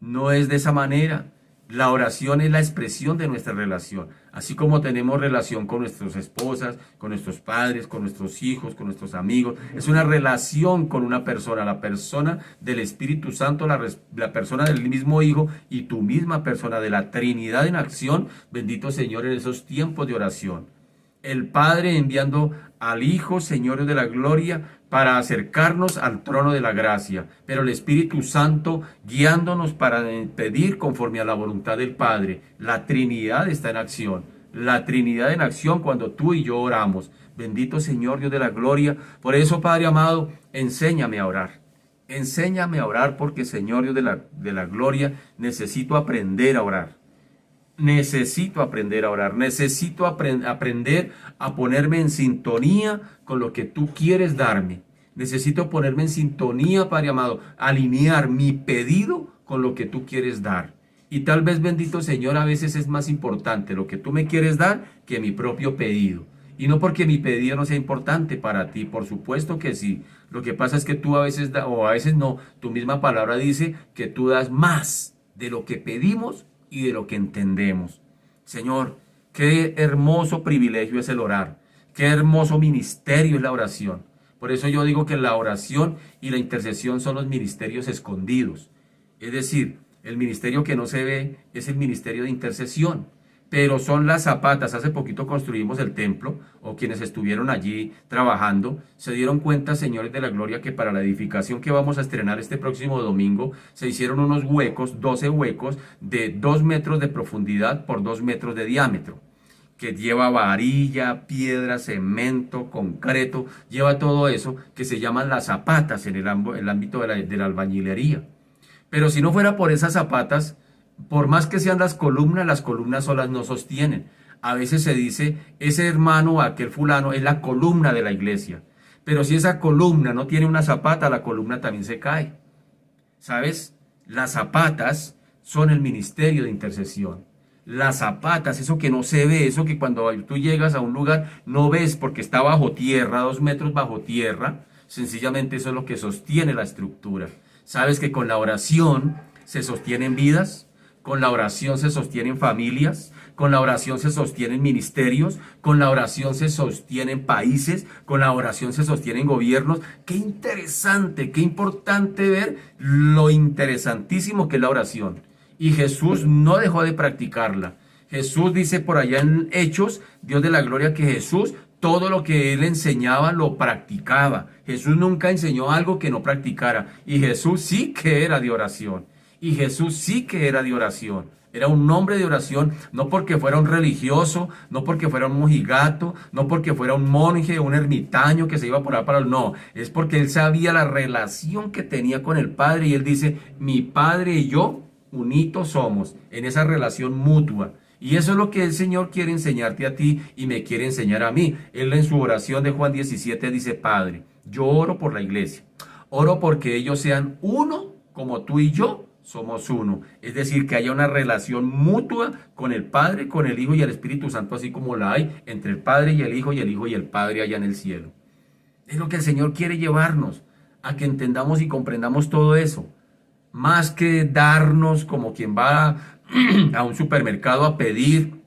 No es de esa manera. La oración es la expresión de nuestra relación. Así como tenemos relación con nuestras esposas, con nuestros padres, con nuestros hijos, con nuestros amigos. Es una relación con una persona, la persona del Espíritu Santo, la persona del mismo Hijo y tu misma persona de la Trinidad en acción. Bendito Señor, en esos tiempos de oración. El Padre enviando al Hijo, Señor de la gloria, para acercarnos al trono de la gracia, pero el Espíritu Santo guiándonos para pedir conforme a la voluntad del Padre. La Trinidad está en acción, la Trinidad en acción cuando tú y yo oramos. Bendito Señor Dios de la gloria. Por eso, Padre amado, enséñame a orar. Enséñame a orar porque, Señor Dios de la gloria, necesito aprender a orar. Necesito aprender a orar, necesito aprender a ponerme en sintonía con lo que tú quieres darme. Necesito ponerme en sintonía, Padre amado, alinear mi pedido con lo que tú quieres dar. Y tal vez, bendito Señor, a veces es más importante lo que tú me quieres dar que mi propio pedido. Y no porque mi pedido no sea importante para ti, por supuesto que sí. Lo que pasa es que tú a veces o a veces no, tu misma palabra dice que tú das más de lo que pedimos y de lo que entendemos. Señor, qué hermoso privilegio es el orar, qué hermoso ministerio es la oración. Por eso yo digo que la oración y la intercesión son los ministerios escondidos. Es decir, el ministerio que no se ve es el ministerio de intercesión. Pero son las zapatas. Hace poquito construimos el templo, o quienes estuvieron allí trabajando, se dieron cuenta, señores de la gloria, que para la edificación que vamos a estrenar este próximo domingo, se hicieron unos huecos, 12 huecos, de 2 metros de profundidad por 2 metros de diámetro, que lleva varilla, piedra, cemento, concreto, lleva todo eso, que se llaman las zapatas en el ámbito de la albañilería. Pero si no fuera por esas zapatas, por más que sean las columnas solas no sostienen. A veces se dice, ese hermano o aquel fulano es la columna de la iglesia. Pero si esa columna no tiene una zapata, la columna también se cae. ¿Sabes? Las zapatas son el ministerio de intercesión. Las zapatas, eso que no se ve, eso que cuando tú llegas a un lugar no ves porque está bajo tierra, 2 metros bajo tierra, sencillamente eso es lo que sostiene la estructura. ¿Sabes que con la oración se sostienen vidas? con la oración se sostienen familias, con la oración se sostienen ministerios, con la oración se sostienen países, con la oración se sostienen gobiernos. Qué interesante, qué importante ver lo interesantísimo que es la oración. Y Jesús no dejó de practicarla. Jesús dice por allá en Hechos, Dios de la gloria, que Jesús todo lo que él enseñaba lo practicaba. Jesús nunca enseñó algo que no practicara. Y Jesús sí que era de oración. Y Jesús sí que era de oración. Era un hombre de oración, no porque fuera un religioso, no porque fuera un mojigato, no porque fuera un monje, un ermitaño que se iba por ahí para... No, es porque él sabía la relación que tenía con el Padre. Y él dice, mi Padre y yo unidos somos en esa relación mutua. Y eso es lo que el Señor quiere enseñarte a ti y me quiere enseñar a mí. Él en su oración de Juan 17 dice, Padre, yo oro por la iglesia. Oro porque ellos sean uno como tú y yo somos uno. Es decir, que haya una relación mutua con el Padre, con el Hijo y el Espíritu Santo, así como la hay entre el Padre y el Hijo y el Padre allá en el cielo. Es lo que el Señor quiere llevarnos, a que entendamos y comprendamos todo eso. Más que darnos como quien va a un supermercado a pedir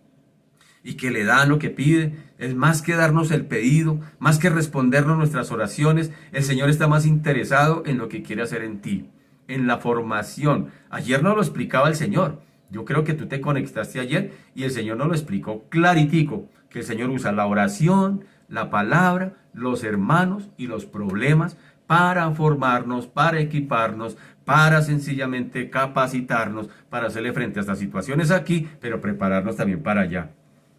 y que le dan lo que pide, es más que darnos el pedido, más que respondernos nuestras oraciones. El Señor está más interesado en lo que quiere hacer en ti, en la formación. Ayer nos lo explicaba el Señor. Yo creo que tú te conectaste ayer y el Señor nos lo explicó claritico, que el Señor usa la oración, la palabra, los hermanos y los problemas para formarnos, para equiparnos, para sencillamente capacitarnos, para hacerle frente a estas situaciones aquí, pero prepararnos también para allá.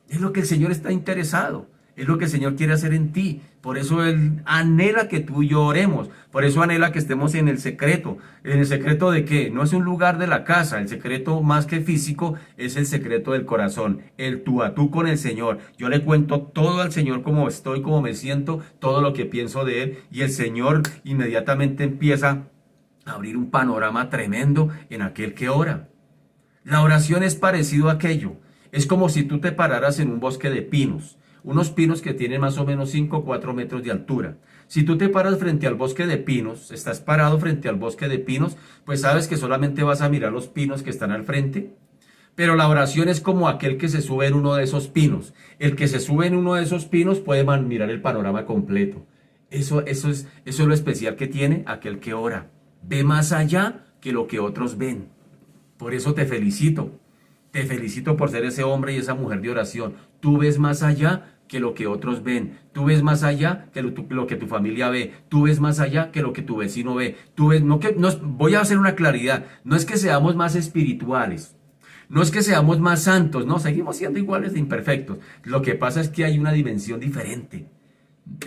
Es lo que el Señor está interesado, es lo que el Señor quiere hacer en ti. Por eso Él anhela que tú y yo oremos, por eso anhela que estemos en el secreto. ¿En el secreto de qué? No es un lugar de la casa, el secreto más que físico es el secreto del corazón, el tú a tú con el Señor. Yo le cuento todo al Señor, cómo estoy, cómo me siento, todo lo que pienso de Él, y el Señor inmediatamente empieza a abrir un panorama tremendo en aquel que ora. La oración es parecido a aquello. Es como si tú te pararas en un bosque de pinos, unos pinos que tienen más o menos 5 o 4 metros de altura. Si tú te paras frente al bosque de pinos, estás parado frente al bosque de pinos, pues sabes que solamente vas a mirar los pinos que están al frente. Pero la oración es como aquel que se sube en uno de esos pinos. El que se sube en uno de esos pinos puede mirar el panorama completo. Eso es lo especial que tiene aquel que ora. Ve más allá que lo que otros ven. Por eso te felicito. Te felicito por ser ese hombre y esa mujer de oración. Tú ves más allá que lo que otros ven. Tú ves más allá que lo que tu familia ve. Tú ves más allá que lo que tu vecino ve. Tú ves, voy a hacer una claridad. No es que seamos más espirituales. No es que seamos más santos. No, seguimos siendo iguales de imperfectos. Lo que pasa es que hay una dimensión diferente.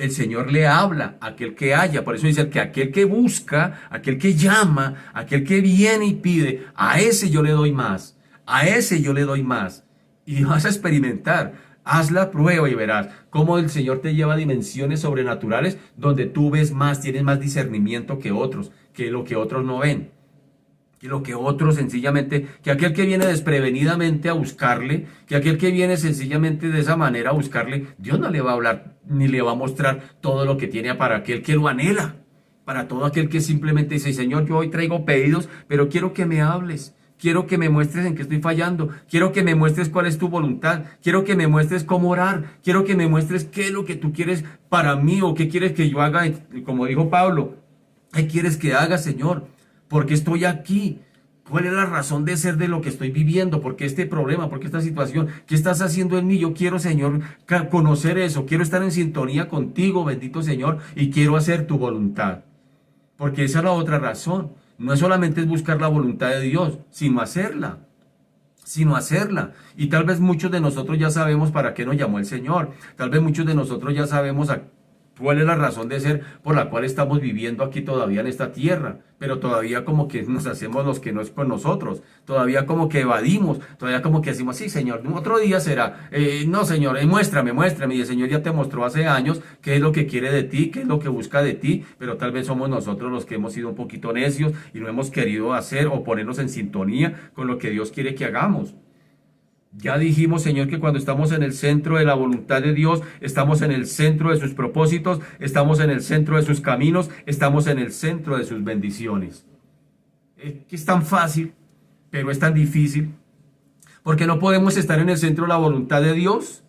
El Señor le habla a aquel que haya. Por eso dice que aquel que busca, aquel que llama, aquel que viene y pide, a ese yo le doy más. A ese yo le doy más. Y vas a experimentar. Haz la prueba y verás cómo el Señor te lleva a dimensiones sobrenaturales donde tú ves más, tienes más discernimiento que otros, que lo que otros no ven. Que lo que otros sencillamente, que aquel que viene desprevenidamente a buscarle, que aquel que viene sencillamente de esa manera a buscarle, Dios no le va a hablar ni le va a mostrar todo lo que tiene para aquel que lo anhela. Para todo aquel que simplemente dice, Señor, yo hoy traigo pedidos, pero quiero que me hables. Quiero que me muestres en qué estoy fallando. Quiero que me muestres cuál es tu voluntad. Quiero que me muestres cómo orar. Quiero que me muestres qué es lo que tú quieres para mí o qué quieres que yo haga. Como dijo Pablo, ¿qué quieres que haga, Señor? ¿Por qué estoy aquí? ¿Cuál es la razón de ser de lo que estoy viviendo? ¿Por qué este problema? ¿Por qué esta situación? ¿Qué estás haciendo en mí? Yo quiero, Señor, conocer eso. Quiero estar en sintonía contigo, bendito Señor, y quiero hacer tu voluntad. Porque esa es la otra razón. No es solamente buscar la voluntad de Dios, sino hacerla. Y tal vez muchos de nosotros ya sabemos para qué nos llamó el Señor. Tal vez muchos de nosotros ya sabemos cuál es la razón de ser por la cual estamos viviendo aquí todavía en esta tierra. Pero todavía como que nos hacemos los que no es con nosotros. Todavía como que evadimos. Todavía como que decimos, sí, Señor, otro día será. No, Señor, muéstrame. Y el Señor ya te mostró hace años qué es lo que quiere de ti, qué es lo que busca de ti. Pero tal vez somos nosotros los que hemos sido un poquito necios y no hemos querido hacer o ponernos en sintonía con lo que Dios quiere que hagamos. Ya dijimos, Señor, que cuando estamos en el centro de la voluntad de Dios, estamos en el centro de sus propósitos, estamos en el centro de sus caminos, estamos en el centro de sus bendiciones. Que es tan fácil, pero es tan difícil Porque no podemos estar en el centro de la voluntad de Dios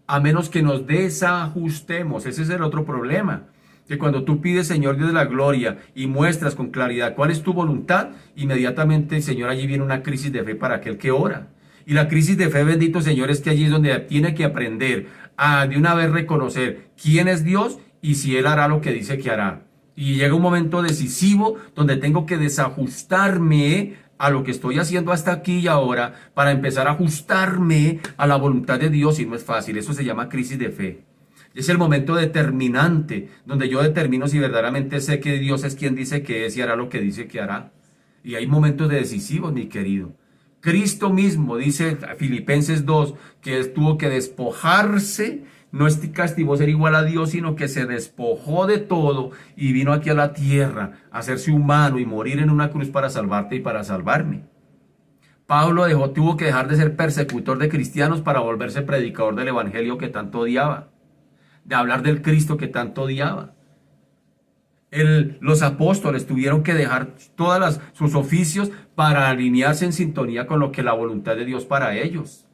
a menos que nos desajustemos. Ese es el otro problema. Que cuando tú pides, Señor Dios de la gloria, y muestras con claridad cuál es tu voluntad, inmediatamente, Señor, allí viene una crisis de fe para aquel que ora. Y la crisis de fe, bendito Señor, es que allí es donde tiene que aprender a de una vez reconocer quién es Dios y si Él hará lo que dice que hará. Y llega un momento decisivo donde tengo que desajustarme a lo que estoy haciendo hasta aquí y ahora para empezar a ajustarme a la voluntad de Dios, y no es fácil. Eso se llama crisis de fe. Es el momento determinante donde yo determino si verdaderamente sé que Dios es quien dice que es y hará lo que dice que hará. Y hay momentos decisivos, mi querido. Cristo mismo dice Filipenses 2 que Él tuvo que despojarse, no castigó ser igual a Dios, sino que se despojó de todo y vino aquí a la tierra a hacerse humano y morir en una cruz para salvarte y para salvarme. Pablo tuvo que dejar de ser persecutor de cristianos para volverse predicador del evangelio que tanto odiaba, de hablar del Cristo que tanto odiaba. Los apóstoles tuvieron que dejar sus oficios para alinearse en sintonía con lo que la voluntad de Dios para ellos.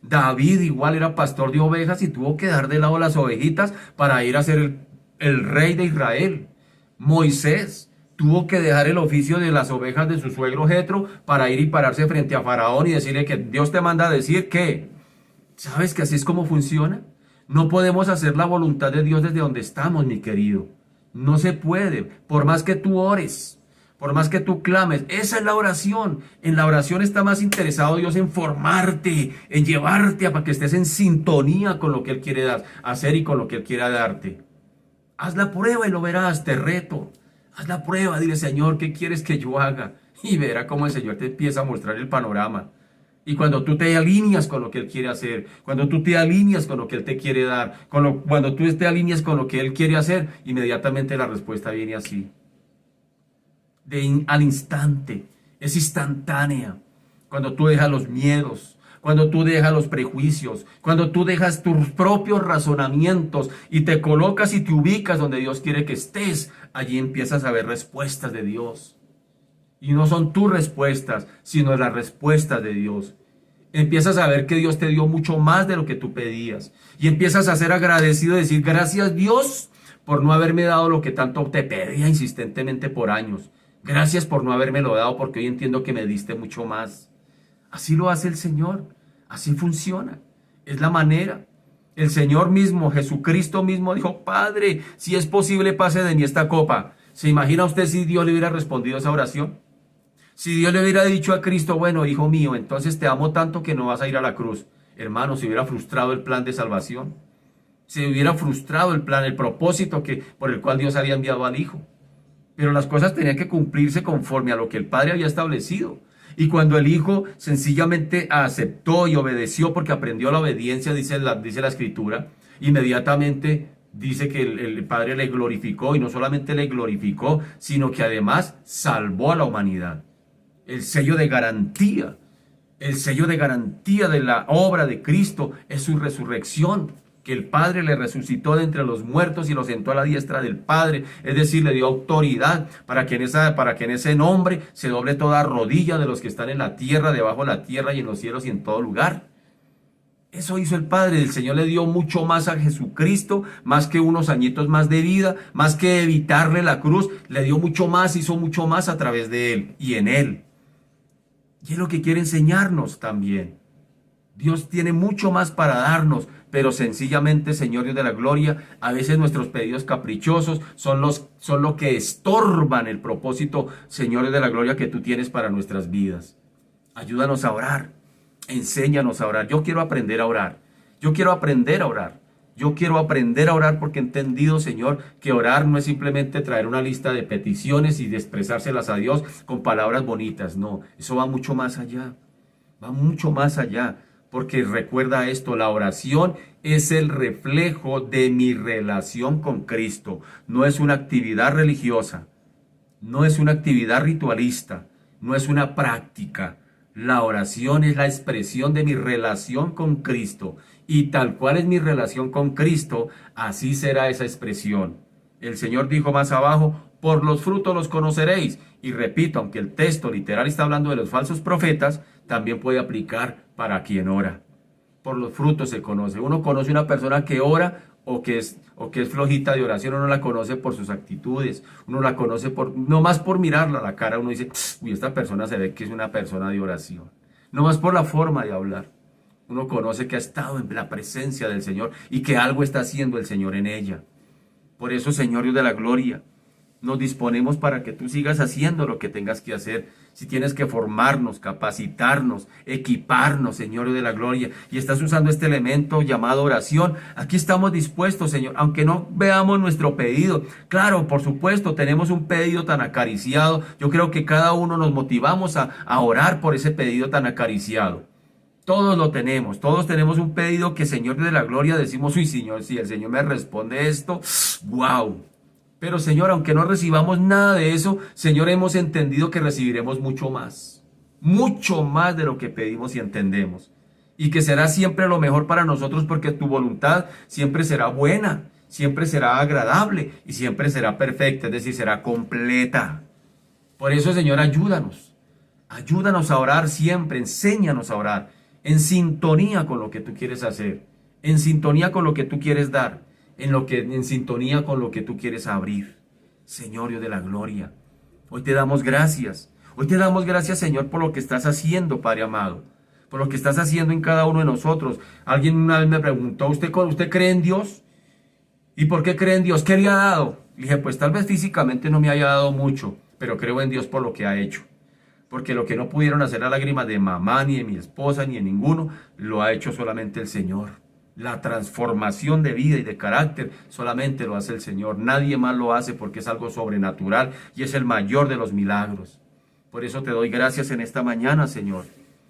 David igual era pastor de ovejas y tuvo que dejar de lado las ovejitas para ir a ser el rey de Israel. Moisés tuvo que dejar el oficio de las ovejas de su suegro Jetro para ir y pararse frente a Faraón y decirle que Dios te manda a decir que, ¿sabes que así es como funciona? No podemos hacer la voluntad de Dios desde donde estamos, mi querido. No se puede, por más que tú ores, por más que tú clames. Esa es la oración. En la oración está más interesado Dios en formarte, en llevarte para que estés en sintonía con lo que Él quiere hacer y con lo que Él quiere darte. Haz la prueba y lo verás, te reto. Haz la prueba, dile, Señor, ¿qué quieres que yo haga? Y verá cómo el Señor te empieza a mostrar el panorama. Y cuando tú te alineas con lo que Él quiere hacer, cuando tú te alineas con lo que Él te quiere dar, cuando tú te alineas con lo que Él quiere hacer, inmediatamente la respuesta viene así. Al instante, es instantánea. Cuando tú dejas los miedos, cuando tú dejas los prejuicios, cuando tú dejas tus propios razonamientos y te colocas y te ubicas donde Dios quiere que estés, allí empiezas a ver respuestas de Dios. Y no son tus respuestas, sino las respuestas de Dios. Empiezas a ver que Dios te dio mucho más de lo que tú pedías. Y empiezas a ser agradecido y decir, gracias Dios por no haberme dado lo que tanto te pedía insistentemente por años. Gracias por no habérmelo dado, porque hoy entiendo que me diste mucho más. Así lo hace el Señor. Así funciona. Es la manera. El Señor mismo, Jesucristo mismo dijo, Padre, si es posible pase de mí esta copa. ¿Se imagina usted si Dios le hubiera respondido a esa oración? Si Dios le hubiera dicho a Cristo, bueno, hijo mío, entonces te amo tanto que no vas a ir a la cruz. Hermano, se hubiera frustrado el plan de salvación. Se hubiera frustrado el plan, el propósito por el cual Dios había enviado al Hijo. Pero las cosas tenían que cumplirse conforme a lo que el Padre había establecido. Y cuando el Hijo sencillamente aceptó y obedeció porque aprendió la obediencia, dice la Escritura, inmediatamente dice que el Padre le glorificó, y no solamente le glorificó, sino que además salvó a la humanidad. El sello de garantía de la obra de Cristo es su resurrección, que el Padre le resucitó de entre los muertos y lo sentó a la diestra del Padre, es decir, le dio autoridad para que en ese nombre se doble toda rodilla de los que están en la tierra, debajo de la tierra y en los cielos y en todo lugar. Eso hizo el Padre. El Señor le dio mucho más a Jesucristo, más que unos añitos más de vida, más que evitarle la cruz, le dio mucho más, hizo mucho más a través de Él y en Él. Y es lo que quiere enseñarnos también. Dios tiene mucho más para darnos, pero sencillamente, Señor Dios de la gloria, a veces nuestros pedidos caprichosos son lo que estorban el propósito, Señor Dios de la gloria, que tú tienes para nuestras vidas. Ayúdanos a orar, enséñanos a orar. Yo quiero aprender a orar, yo quiero aprender a orar. Yo quiero aprender a orar porque he entendido, Señor, que orar no es simplemente traer una lista de peticiones y de expresárselas a Dios con palabras bonitas. No, eso va mucho más allá. Va mucho más allá. Porque recuerda esto, la oración es el reflejo de mi relación con Cristo. No es una actividad religiosa. No es una actividad ritualista. No es una práctica. La oración es la expresión de mi relación con Cristo. Y tal cual es mi relación con Cristo, así será esa expresión. El Señor dijo más abajo, Por los frutos los conoceréis. Y repito, aunque el texto literal está hablando de los falsos profetas, también puede aplicar para quien ora. Por los frutos se conoce. Uno conoce una persona que ora o que es flojita de oración. Uno la conoce por sus actitudes. Uno la conoce no más por mirarla a la cara. Uno dice, uy, esta persona se ve que es una persona de oración. No más por la forma de hablar. Uno conoce que ha estado en la presencia del Señor y que algo está haciendo el Señor en ella. Por eso, Señor Dios de la gloria, nos disponemos para que tú sigas haciendo lo que tengas que hacer. Si tienes que formarnos, capacitarnos, equiparnos, Señor de la gloria, y estás usando este elemento llamado oración, aquí estamos dispuestos, Señor, aunque no veamos nuestro pedido. Claro, por supuesto, tenemos un pedido tan acariciado. Yo creo que cada uno nos motivamos a orar por ese pedido tan acariciado. Todos lo tenemos, todos tenemos un pedido que, Señor de la gloria, decimos, uy, Señor, si el Señor me responde esto, wow. Pero, Señor, aunque no recibamos nada de eso, Señor, hemos entendido que recibiremos mucho más de lo que pedimos y entendemos. Y que será siempre lo mejor para nosotros, porque tu voluntad siempre será buena, siempre será agradable y siempre será perfecta, es decir, será completa. Por eso, Señor, ayúdanos a orar siempre, enséñanos a orar, en sintonía con lo que tú quieres hacer, en sintonía con lo que tú quieres dar, en sintonía con lo que tú quieres abrir. Señor Dios de la gloria, hoy te damos gracias. Hoy te damos gracias, Señor, por lo que estás haciendo, Padre amado, por lo que estás haciendo en cada uno de nosotros. Alguien una vez me preguntó, ¿usted cree en Dios? ¿Y por qué cree en Dios? ¿Qué le ha dado? Le dije, pues tal vez físicamente no me haya dado mucho, pero creo en Dios por lo que ha hecho. Porque lo que no pudieron hacer las lágrimas de mamá, ni de mi esposa, ni de ninguno, lo ha hecho solamente el Señor. La transformación de vida y de carácter solamente lo hace el Señor. Nadie más lo hace, porque es algo sobrenatural y es el mayor de los milagros. Por eso te doy gracias en esta mañana, Señor.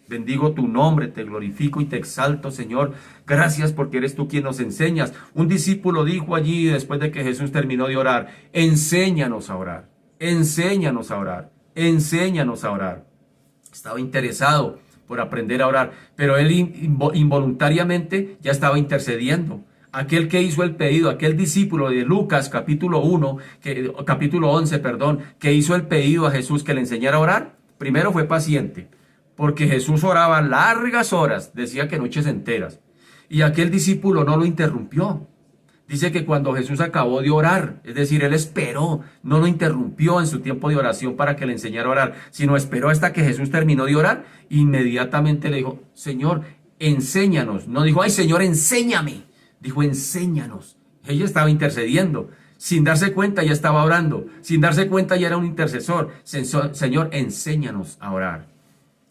Bendigo tu nombre, te glorifico y te exalto, Señor. Gracias porque eres tú quien nos enseñas. Un discípulo dijo allí, después de que Jesús terminó de orar, enséñanos a orar, enséñanos a orar, enséñanos a orar. Estaba interesado por aprender a orar, pero él involuntariamente ya estaba intercediendo. Aquel que hizo el pedido, aquel discípulo de Lucas capítulo 11, que hizo el pedido a Jesús que le enseñara a orar, primero fue paciente, porque Jesús oraba largas horas, decía que noches enteras, y aquel discípulo no lo interrumpió. Dice que cuando Jesús acabó de orar, es decir, él esperó, no lo interrumpió en su tiempo de oración para que le enseñara a orar, sino esperó hasta que Jesús terminó de orar, inmediatamente le dijo, Señor, enséñanos. No dijo, ay Señor, enséñame, dijo, enséñanos. Ella estaba intercediendo, sin darse cuenta ya estaba orando, sin darse cuenta ya era un intercesor. Señor, enséñanos a orar.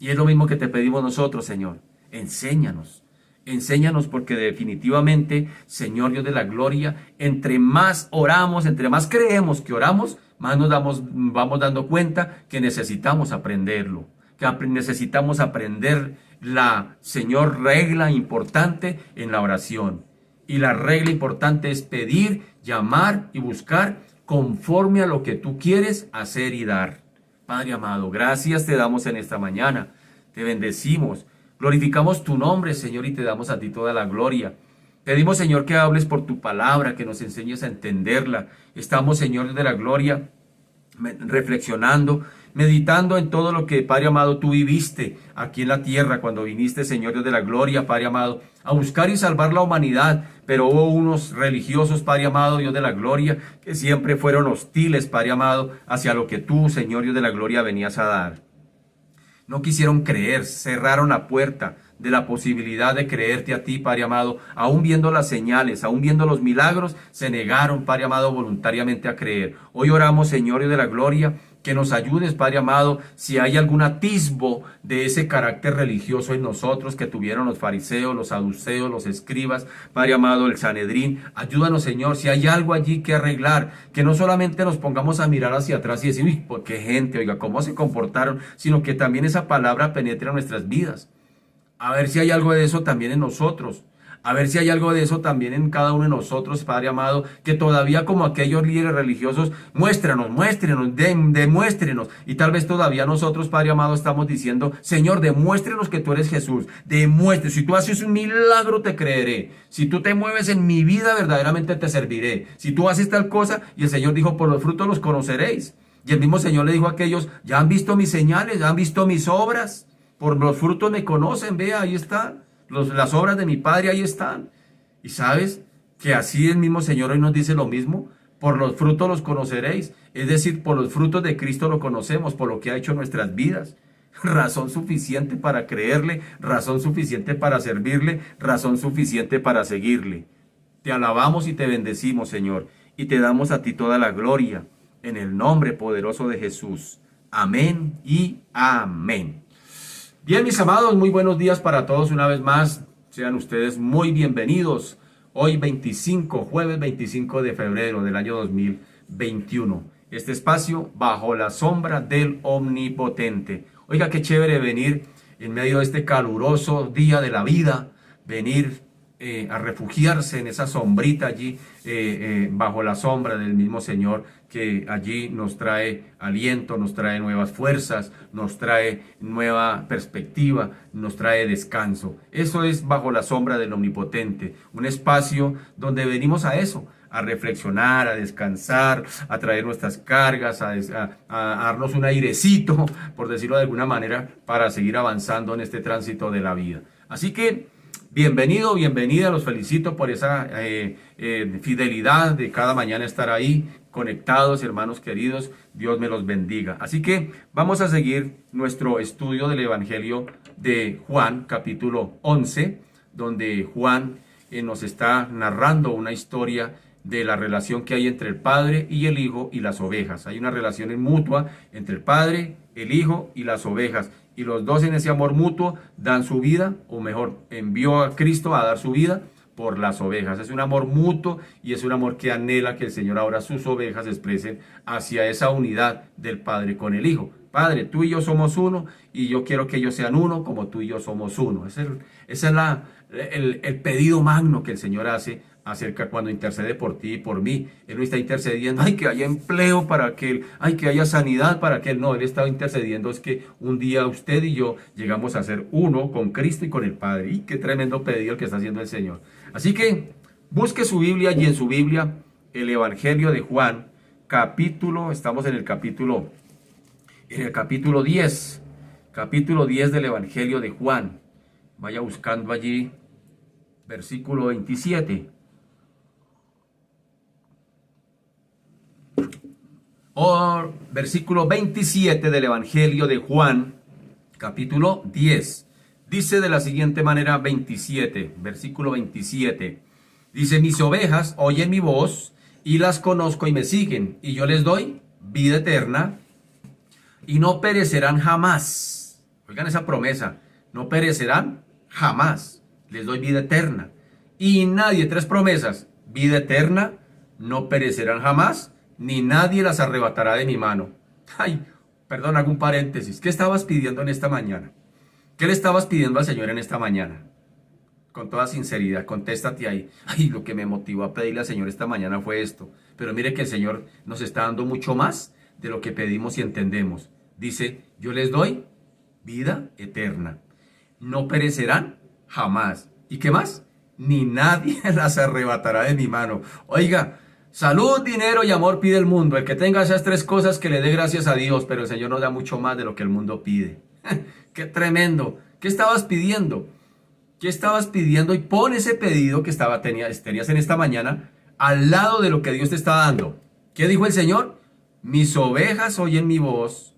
Y es lo mismo que te pedimos nosotros, Señor, enséñanos. Enséñanos, porque definitivamente, Señor Dios de la gloria, entre más oramos, entre más creemos que oramos, más nos vamos dando cuenta que necesitamos aprenderlo, que necesitamos aprender la, Señor, regla importante en la oración. Y la regla importante es pedir, llamar y buscar conforme a lo que tú quieres hacer y dar. Padre amado, gracias te damos en esta mañana, te bendecimos. Glorificamos tu nombre, Señor, y te damos a ti toda la gloria. Pedimos, Señor, que hables por tu palabra, que nos enseñes a entenderla. Estamos, Señor de la gloria, reflexionando, meditando en todo lo que, Padre amado, tú viviste aquí en la tierra cuando viniste, Señor Dios de la gloria, Padre amado, a buscar y salvar la humanidad. Pero hubo unos religiosos, Padre amado, Dios de la gloria, que siempre fueron hostiles, Padre amado, hacia lo que tú, Señor Dios de la gloria, venías a dar. No quisieron creer, cerraron la puerta de la posibilidad de creerte a ti, Padre amado. Aún viendo las señales, aún viendo los milagros, se negaron, Padre amado, voluntariamente a creer. Hoy oramos, Señor Dios de la gloria, que nos ayudes, Padre amado, si hay algún atisbo de ese carácter religioso en nosotros que tuvieron los fariseos, los saduceos, los escribas, Padre amado, el Sanedrín. Ayúdanos, Señor, si hay algo allí que arreglar, que no solamente nos pongamos a mirar hacia atrás y decir, uy, pues qué gente, oiga, cómo se comportaron, sino que también esa palabra penetre en nuestras vidas. A ver si hay algo de eso también en nosotros. A ver si hay algo de eso también en cada uno de nosotros, Padre amado, que todavía como aquellos líderes religiosos, demuéstrenos. Y tal vez todavía nosotros, Padre amado, estamos diciendo, Señor, demuéstrenos que tú eres Jesús. Demuestre. Si tú haces un milagro, te creeré. Si tú te mueves en mi vida, verdaderamente te serviré. Si tú haces tal cosa, y el Señor dijo, por los frutos los conoceréis. Y el mismo Señor le dijo a aquellos, ya han visto mis señales, ya han visto mis obras. Por los frutos me conocen, vea, ahí están. Las obras de mi Padre ahí están. Y sabes que así el mismo Señor hoy nos dice lo mismo. Por los frutos los conoceréis. Es decir, por los frutos de Cristo lo conocemos, por lo que ha hecho en nuestras vidas. Razón suficiente para creerle, razón suficiente para servirle, razón suficiente para seguirle. Te alabamos y te bendecimos, Señor, y te damos a ti toda la gloria, en el nombre poderoso de Jesús. Amén y amén. Bien, mis amados, muy buenos días para todos una vez más. Sean ustedes muy bienvenidos. Hoy jueves 25 de febrero del año 2021. Este espacio bajo la sombra del Omnipotente. Oiga, qué chévere venir en medio de este caluroso día de la vida, venir a refugiarse en esa sombrita allí, bajo la sombra del mismo Señor, que allí nos trae aliento, nos trae nuevas fuerzas, nos trae nueva perspectiva, nos trae descanso. Eso es bajo la sombra del Omnipotente, un espacio donde venimos a eso, a reflexionar, a descansar, a traer nuestras cargas, a darnos un airecito, por decirlo de alguna manera, para seguir avanzando en este tránsito de la vida. Así que bienvenido, bienvenida, los felicito por esa fidelidad de cada mañana estar ahí conectados, hermanos queridos, Dios me los bendiga. Así que vamos a seguir nuestro estudio del Evangelio de Juan, capítulo 11, donde Juan nos está narrando una historia de la relación que hay entre el Padre y el Hijo y las ovejas. Hay una relación mutua entre el Padre, el Hijo y las ovejas. Y los dos en ese amor mutuo dan su vida, o mejor, envió a Cristo a dar su vida por las ovejas. Es un amor mutuo y es un amor que anhela que el Señor ahora sus ovejas expresen hacia esa unidad del Padre con el Hijo. Padre, tú y yo somos uno y yo quiero que ellos sean uno como tú y yo somos uno. Ese es el pedido magno que el Señor hace acerca cuando intercede por ti y por mí. Él no está intercediendo, ay, que haya empleo para aquel, ay, que haya sanidad para aquel. No, Él está intercediendo es que un día usted y yo llegamos a ser uno con Cristo y con el Padre. Y qué tremendo pedido el que está haciendo el Señor. Así que busque su Biblia y en su Biblia el Evangelio de Juan, estamos en el capítulo 10, capítulo 10 del Evangelio de Juan. Vaya buscando allí versículo 27. O versículo 27 del Evangelio de Juan, capítulo 10. Dice de la siguiente manera, versículo 27. Dice, mis ovejas oyen mi voz y las conozco y me siguen, y yo les doy vida eterna y no perecerán jamás. Oigan esa promesa, no perecerán jamás. Les doy vida eterna. Y nadie, tres promesas, vida eterna, no perecerán jamás, ni nadie las arrebatará de mi mano. Ay, perdón, hago un paréntesis. ¿Qué estabas pidiendo en esta mañana? ¿Qué le estabas pidiendo al Señor en esta mañana? Con toda sinceridad, contéstate ahí. Ay, lo que me motivó a pedirle al Señor esta mañana fue esto. Pero mire que el Señor nos está dando mucho más de lo que pedimos y entendemos. Dice, yo les doy vida eterna. No perecerán jamás. ¿Y qué más? Ni nadie las arrebatará de mi mano. Oiga, salud, dinero y amor pide el mundo. El que tenga esas tres cosas que le dé gracias a Dios, pero el Señor nos da mucho más de lo que el mundo pide. ¡Qué tremendo! ¿Qué estabas pidiendo? ¿Qué estabas pidiendo? Y pon ese pedido que tenías en esta mañana al lado de lo que Dios te está dando. ¿Qué dijo el Señor? Mis ovejas oyen mi voz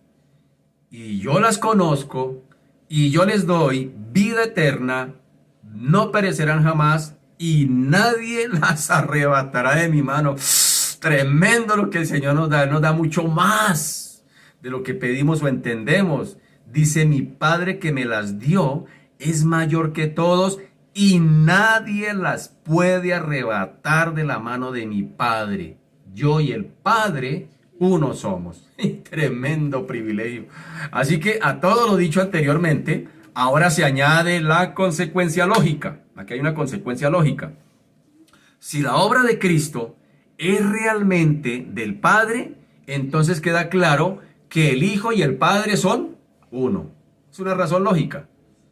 y yo las conozco y yo les doy vida eterna, no perecerán jamás y nadie las arrebatará de mi mano. Tremendo lo que el Señor nos da mucho más de lo que pedimos o entendemos. Dice, mi Padre que me las dio es mayor que todos y nadie las puede arrebatar de la mano de mi Padre. Yo y el Padre uno somos. Tremendo privilegio. Así que a todo lo dicho anteriormente, ahora se añade la consecuencia lógica. Aquí hay una consecuencia lógica. Si la obra de Cristo es realmente del Padre, entonces queda claro que el Hijo y el Padre son uno. Es una razón lógica.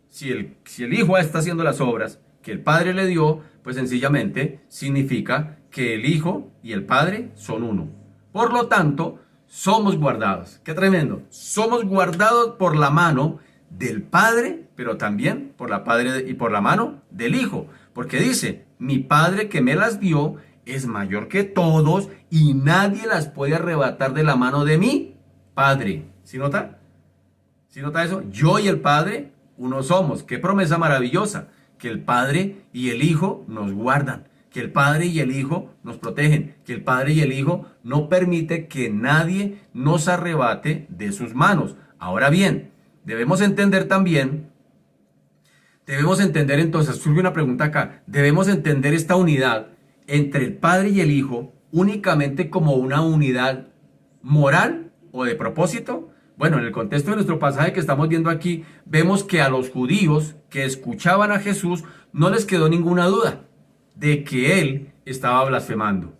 Si el Hijo está haciendo las obras que el Padre le dio, pues sencillamente significa que el Hijo y el Padre son uno. Por lo tanto, somos guardados. ¡Qué tremendo! Somos guardados por la mano del Padre, pero también por la mano del Hijo. Porque dice, mi Padre que me las dio es mayor que todos y nadie las puede arrebatar de la mano de mi Padre. ¿Sí nota? ¿Sí nota eso? Yo y el Padre uno somos. ¡Qué promesa maravillosa! Que el Padre y el Hijo nos guardan. Que el Padre y el Hijo nos protegen, que el Padre y el Hijo no permite que nadie nos arrebate de sus manos. Ahora bien, debemos entender entonces, surge una pregunta acá, debemos entender esta unidad entre el Padre y el Hijo únicamente como una unidad moral o de propósito. Bueno, en el contexto de nuestro pasaje que estamos viendo aquí, vemos que a los judíos que escuchaban a Jesús no les quedó ninguna duda de que él estaba blasfemando.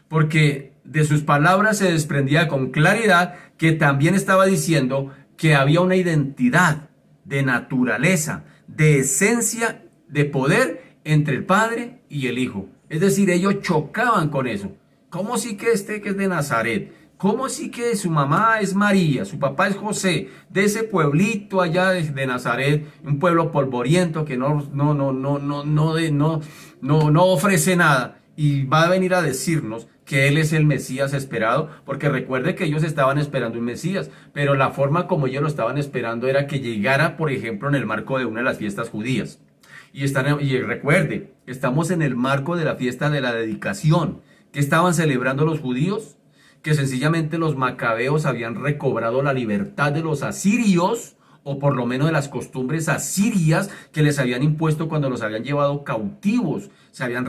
Porque de sus palabras se desprendía con claridad que también estaba diciendo que había una identidad de naturaleza, de esencia, de poder entre el Padre y el Hijo. Es decir, ellos chocaban con eso. ¿Cómo sí que que es de Nazaret? ¿Cómo sí que su mamá es María, su papá es José, de ese pueblito allá de Nazaret, un pueblo polvoriento que no ofrece nada, y va a venir a decirnos que él es el Mesías esperado? Porque recuerde que ellos estaban esperando un Mesías, pero la forma como ellos lo estaban esperando era que llegara, por ejemplo, en el marco de una de las fiestas judías. Y recuerde, estamos en el marco de la fiesta de la dedicación. ¿Qué estaban celebrando los judíos? Que sencillamente los macabeos habían recobrado la libertad de los asirios, o por lo menos de las costumbres asirias que les habían impuesto cuando los habían llevado cautivos. Se habían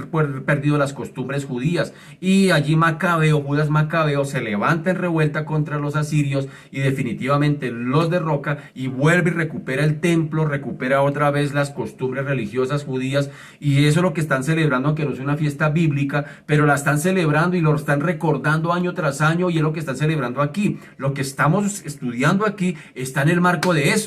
perdido las costumbres judías. Y allí Judas Macabeo se levanta en revuelta contra los asirios y definitivamente los derroca y vuelve y recupera el templo, recupera otra vez las costumbres religiosas judías. Y eso es lo que están celebrando, aunque no es una fiesta bíblica, pero la están celebrando y lo están recordando año tras año, y es lo que están celebrando aquí. Lo que estamos estudiando aquí está en el marco de eso.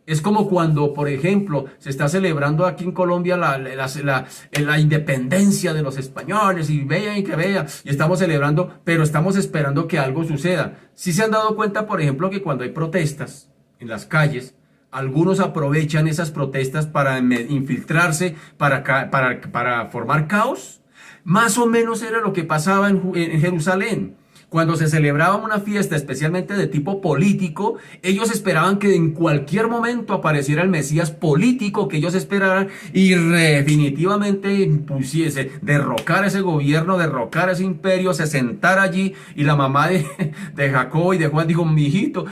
Es como cuando, por ejemplo, se está celebrando aquí en Colombia la independencia de los españoles, y vean que vean, y estamos celebrando, pero estamos esperando que algo suceda. Si se han dado cuenta, por ejemplo, que cuando hay protestas en las calles, algunos aprovechan esas protestas para infiltrarse, para formar caos. Más o menos era lo que pasaba en Jerusalén. Cuando se celebraba una fiesta especialmente de tipo político, ellos esperaban que en cualquier momento apareciera el Mesías político que ellos esperaran y definitivamente impusiese, derrocar ese gobierno, derrocar ese imperio, se sentara allí, y la mamá de Jacob y de Juan dijo: mi hijito,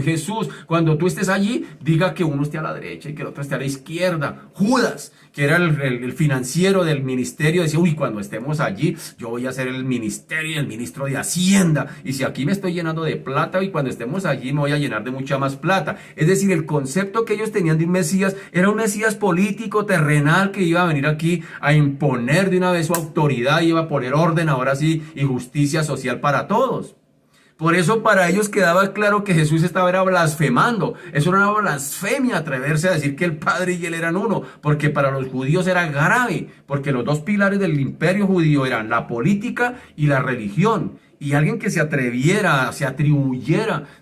Jesús, cuando tú estés allí, diga que uno esté a la derecha y que el otro esté a la izquierda. Judas, que era el financiero del ministerio, decía: uy, cuando estemos allí, yo voy a ser el ministerio y el ministro de Hacienda, y si aquí me estoy llenando de plata, y cuando estemos allí me voy a llenar de mucha más plata. Es decir, el concepto que ellos tenían de un Mesías era un Mesías político, terrenal, que iba a venir aquí a imponer de una vez su autoridad, y iba a poner orden ahora sí y justicia social para todos. Por eso para ellos quedaba claro que Jesús estaba blasfemando. Eso era una blasfemia atreverse a decir que el Padre y él eran uno, porque para los judíos era grave, porque los dos pilares del imperio judío eran la política y la religión. Y alguien que se atribuyera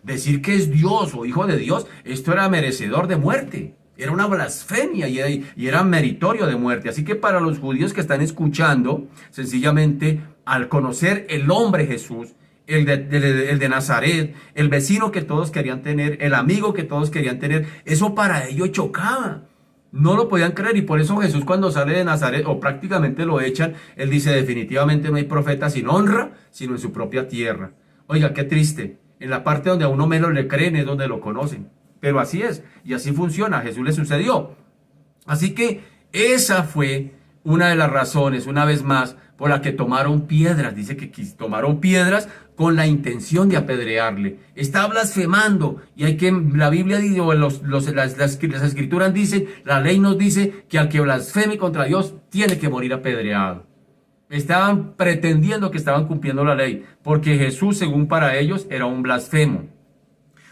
decir que es Dios o hijo de Dios, esto era merecedor de muerte. Era una blasfemia y era meritorio de muerte. Así que para los judíos que están escuchando, sencillamente al conocer el hombre Jesús, el de Nazaret, el vecino que todos querían tener, el amigo que todos querían tener, eso para ellos chocaba. No lo podían creer, y por eso Jesús, cuando sale de Nazaret, o prácticamente lo echan, él dice: definitivamente no hay profeta sin honra, sino en su propia tierra. Oiga, qué triste. En la parte donde a uno menos le creen es donde lo conocen. Pero así es, y así funciona. A Jesús le sucedió. Así que esa fue una de las razones, una vez más, por la que tomaron piedras. Dice que tomaron piedras con la intención de apedrearle. Está blasfemando. Y hay que, la Biblia dice, o las escrituras dicen, la ley nos dice que al que blasfeme contra Dios tiene que morir apedreado. Estaban pretendiendo que estaban cumpliendo la ley, porque Jesús, según para ellos, era un blasfemo.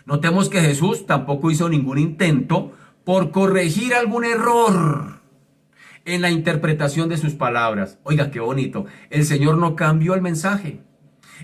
Notemos que Jesús tampoco hizo ningún intento por corregir algún error en la interpretación de sus palabras. Oiga, qué bonito. El Señor no cambió el mensaje.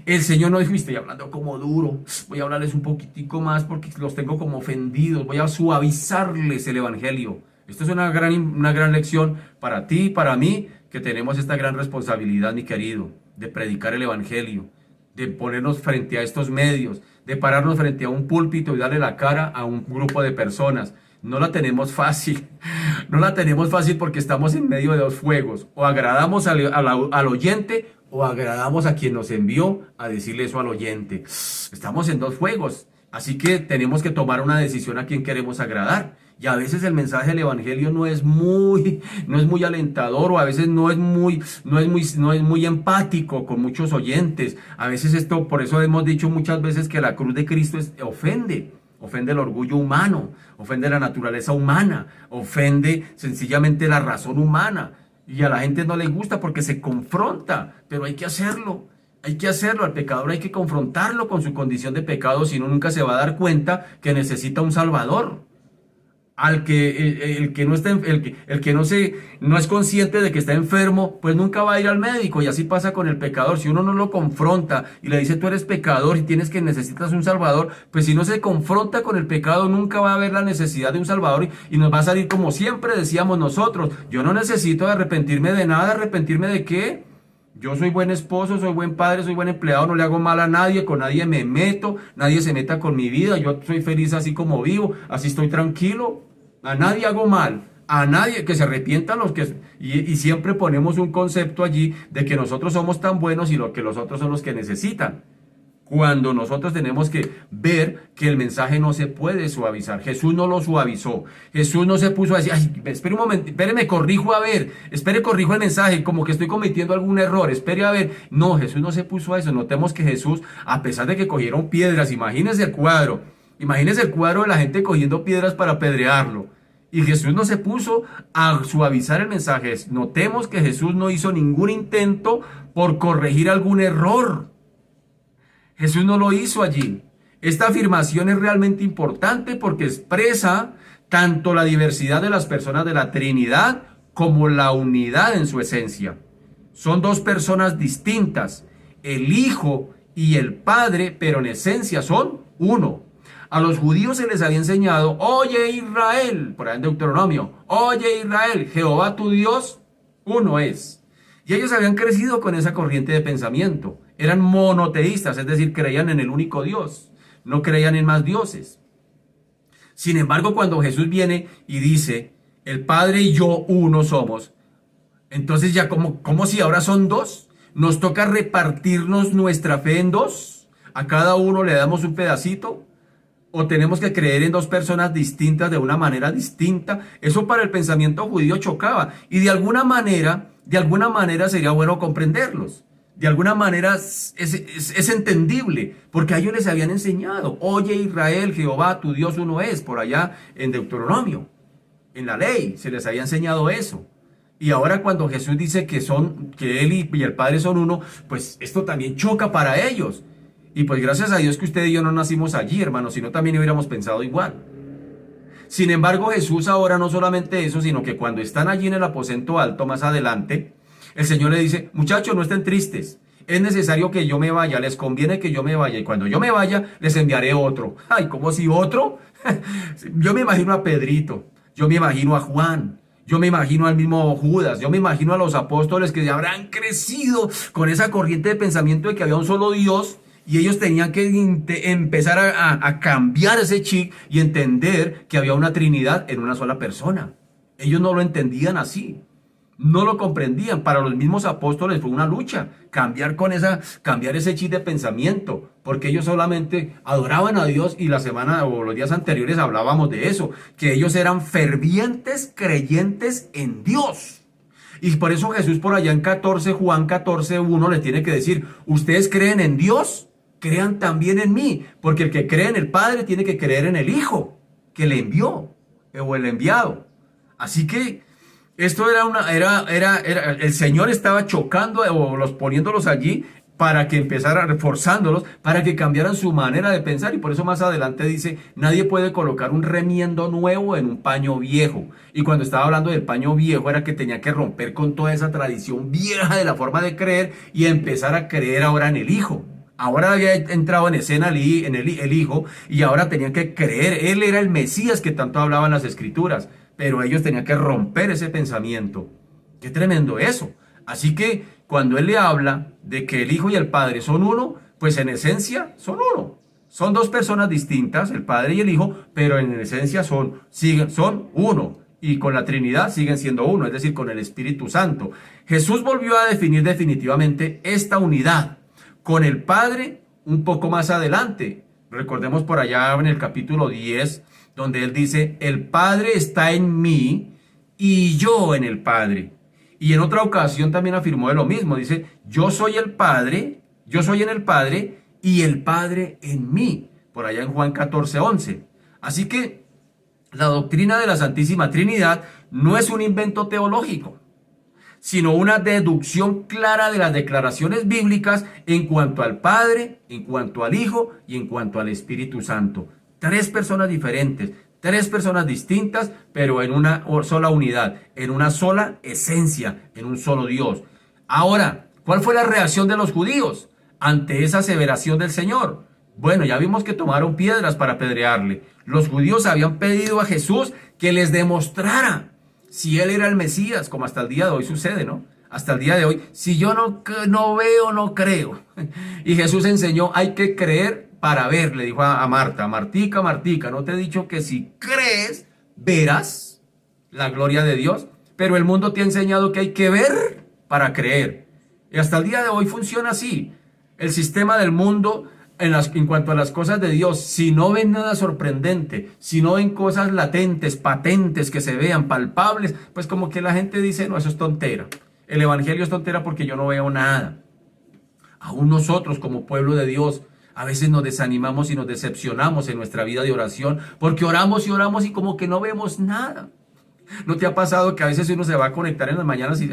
El Señor no dijo, estoy hablando como duro, voy a hablarles un poquitico más porque los tengo como ofendidos, voy a suavizarles el evangelio. Esto es una gran lección para ti y para mí, que tenemos esta gran responsabilidad, mi querido, de predicar el evangelio, de ponernos frente a estos medios, de pararnos frente a un púlpito y darle la cara a un grupo de personas. No la tenemos fácil, no la tenemos fácil porque estamos en medio de dos fuegos. O agradamos al oyente o agradamos a quien nos envió a decirle eso al oyente. Estamos en dos fuegos, así que tenemos que tomar una decisión a quien queremos agradar. Y a veces el mensaje del evangelio no es muy alentador, o a veces no es muy empático con muchos oyentes. A veces por eso hemos dicho muchas veces que la cruz de Cristo ofende el orgullo humano, ofende la naturaleza humana, ofende sencillamente la razón humana. Y a la gente no le gusta porque se confronta, pero hay que hacerlo. Hay que hacerlo, al pecador hay que confrontarlo con su condición de pecado, si no nunca se va a dar cuenta que necesita un salvador. El que no es consciente de que está enfermo, pues nunca va a ir al médico, y así pasa con el pecador. Si uno no lo confronta y le dice tú eres pecador y necesitas un salvador, pues si no se confronta con el pecado, nunca va a haber la necesidad de un salvador, y nos va a salir como siempre decíamos nosotros: yo no necesito arrepentirme de nada. ¿Arrepentirme de qué? Yo soy buen esposo, soy buen padre, soy buen empleado, no le hago mal a nadie, con nadie me meto, nadie se meta con mi vida, yo soy feliz así como vivo, así estoy tranquilo, a nadie hago mal, a nadie, que se arrepientan los que... Y siempre ponemos un concepto allí de que nosotros somos tan buenos y que los otros son los que necesitan. Cuando nosotros tenemos que ver que el mensaje no se puede suavizar. Jesús no lo suavizó. Jesús no se puso a decir, ay, espere un momento, espere, corrijo el mensaje, como que estoy cometiendo algún error, espere a ver. No, Jesús no se puso a eso. Notemos que Jesús, a pesar de que cogieron piedras, imagínense el cuadro de la gente cogiendo piedras para apedrearlo. Y Jesús no se puso a suavizar el mensaje. Notemos que Jesús no hizo ningún intento por corregir algún error. Jesús no lo hizo allí. Esta afirmación es realmente importante porque expresa tanto la diversidad de las personas de la Trinidad como la unidad en su esencia. Son dos personas distintas, el Hijo y el Padre, pero en esencia son uno. A los judíos se les había enseñado: oye Israel, por ahí en Deuteronomio, oye Israel, Jehová tu Dios, uno es. Y ellos habían crecido con esa corriente de pensamiento. Eran monoteístas, es decir, creían en el único Dios, no creían en más dioses. Sin embargo, cuando Jesús viene y dice, el Padre y yo uno somos, entonces ya como si ahora son dos, nos toca repartirnos nuestra fe en dos, a cada uno le damos un pedacito, o tenemos que creer en dos personas distintas de una manera distinta. Eso para el pensamiento judío chocaba, y de alguna manera sería bueno comprenderlos. De alguna manera es entendible, porque a ellos les habían enseñado: oye Israel, Jehová tu Dios uno es, por allá en Deuteronomio, en la ley se les había enseñado eso. Y ahora cuando Jesús dice que él y el Padre son uno, pues esto también choca para ellos. Y pues gracias a Dios que usted y yo no nacimos allí, hermanos, si no también hubiéramos pensado igual. Sin embargo, Jesús ahora no solamente eso, sino que cuando están allí en el aposento alto más adelante, el Señor le dice: muchachos, no estén tristes, es necesario que yo me vaya, les conviene que yo me vaya, y cuando yo me vaya, les enviaré otro. Ay, ¿cómo si otro? Yo me imagino a Pedrito, yo me imagino a Juan, yo me imagino al mismo Judas, yo me imagino a los apóstoles que ya habrán crecido con esa corriente de pensamiento de que había un solo Dios, y ellos tenían que empezar a cambiar ese chip y entender que había una Trinidad en una sola persona. Ellos no lo entendían así. No lo comprendían. Para los mismos apóstoles fue una lucha cambiar ese chip de pensamiento, porque ellos solamente adoraban a Dios, y la semana o los días anteriores hablábamos de eso, que ellos eran fervientes creyentes en Dios. Y por eso Jesús por allá en 14, Juan 14:1 le tiene que decir, ustedes creen en Dios, crean también en mí, porque el que cree en el Padre tiene que creer en el Hijo que le envió, o el enviado. Así que esto el Señor estaba chocando o poniéndolos allí para que empezara reforzándolos, para que cambiaran su manera de pensar. Y por eso más adelante dice, nadie puede colocar un remiendo nuevo en un paño viejo. Y cuando estaba hablando del paño viejo era que tenía que romper con toda esa tradición vieja de la forma de creer y empezar a creer ahora en el Hijo. Ahora había entrado en escena el Hijo y ahora tenían que creer. Él era el Mesías que tanto hablaban las Escrituras, pero ellos tenían que romper ese pensamiento. Qué tremendo eso. Así que cuando él le habla de que el Hijo y el Padre son uno, pues en esencia son uno. Son dos personas distintas, el Padre y el Hijo, pero en esencia son uno. Y con la Trinidad siguen siendo uno, es decir, con el Espíritu Santo. Jesús volvió a definir definitivamente esta unidad con el Padre un poco más adelante. Recordemos por allá en el capítulo 10, donde él dice, el Padre está en mí y yo en el Padre. Y en otra ocasión también afirmó de lo mismo. Dice, yo soy el Padre, yo soy en el Padre y el Padre en mí. Por allá en Juan 14:11. Así que la doctrina de la Santísima Trinidad no es un invento teológico, sino una deducción clara de las declaraciones bíblicas en cuanto al Padre, en cuanto al Hijo y en cuanto al Espíritu Santo. Tres personas diferentes. Tres personas distintas, pero en una sola unidad, en una sola esencia, en un solo Dios. Ahora, ¿cuál fue la reacción de los judíos ante esa aseveración del Señor? Bueno, ya vimos que tomaron piedras para apedrearle. Los judíos habían pedido a Jesús que les demostrara si él era el Mesías, como hasta el día de hoy sucede, ¿no? Hasta el día de hoy, si yo no veo, no creo. Y Jesús enseñó, hay que creer para ver, le dijo a Marta, Martica, ¿no te he dicho que si crees, verás la gloria de Dios? Pero el mundo te ha enseñado que hay que ver para creer. Y hasta el día de hoy funciona así. El sistema del mundo en cuanto a las cosas de Dios, si no ven nada sorprendente, si no ven cosas latentes, patentes, que se vean, palpables, pues como que la gente dice, no, eso es tontera. El evangelio es tontera porque yo no veo nada. Aún nosotros como pueblo de Dios, a veces nos desanimamos y nos decepcionamos en nuestra vida de oración, porque oramos y como que no vemos nada. ¿No te ha pasado que a veces uno se va a conectar en las mañanas y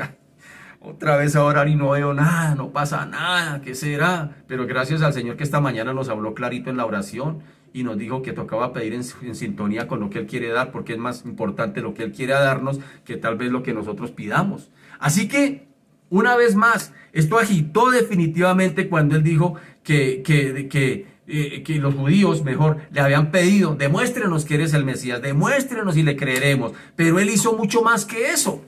otra vez a orar y no veo nada, no pasa nada, ¿qué será? Pero gracias al Señor que esta mañana nos habló clarito en la oración y nos dijo que tocaba pedir en sintonía con lo que Él quiere dar, porque es más importante lo que Él quiere darnos que tal vez lo que nosotros pidamos. Así que, una vez más, esto agitó definitivamente cuando Él dijo que los judíos, mejor, le habían pedido, demuéstrenos que eres el Mesías, demuéstrenos y le creeremos. Pero Él hizo mucho más que eso.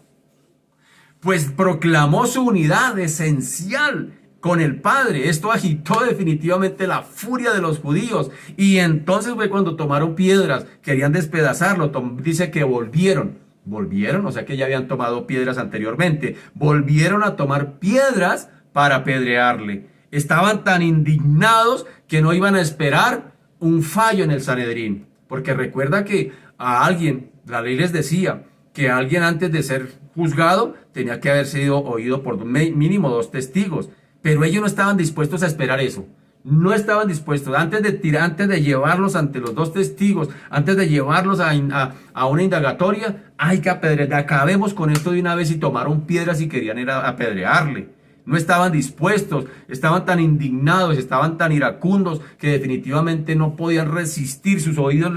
Pues proclamó su unidad esencial con el Padre. Esto agitó definitivamente la furia de los judíos. Y entonces fue cuando tomaron piedras, querían despedazarlo. Dice que volvieron, o sea que ya habían tomado piedras anteriormente. Volvieron a tomar piedras para apedrearle. Estaban tan indignados que no iban a esperar un fallo en el Sanedrín. Porque recuerda que a alguien, la ley les decía, que alguien antes de ser juzgado tenía que haber sido oído por mínimo 2 testigos, pero ellos no estaban dispuestos a esperar eso. No estaban dispuestos, antes de llevarlos ante los 2 testigos, antes de llevarlos a una indagatoria, hay que apedrear, acabemos con esto de una vez, y tomaron piedras y querían ir a apedrearle. No estaban dispuestos, estaban tan indignados, estaban tan iracundos que definitivamente no podían resistir. Sus oídos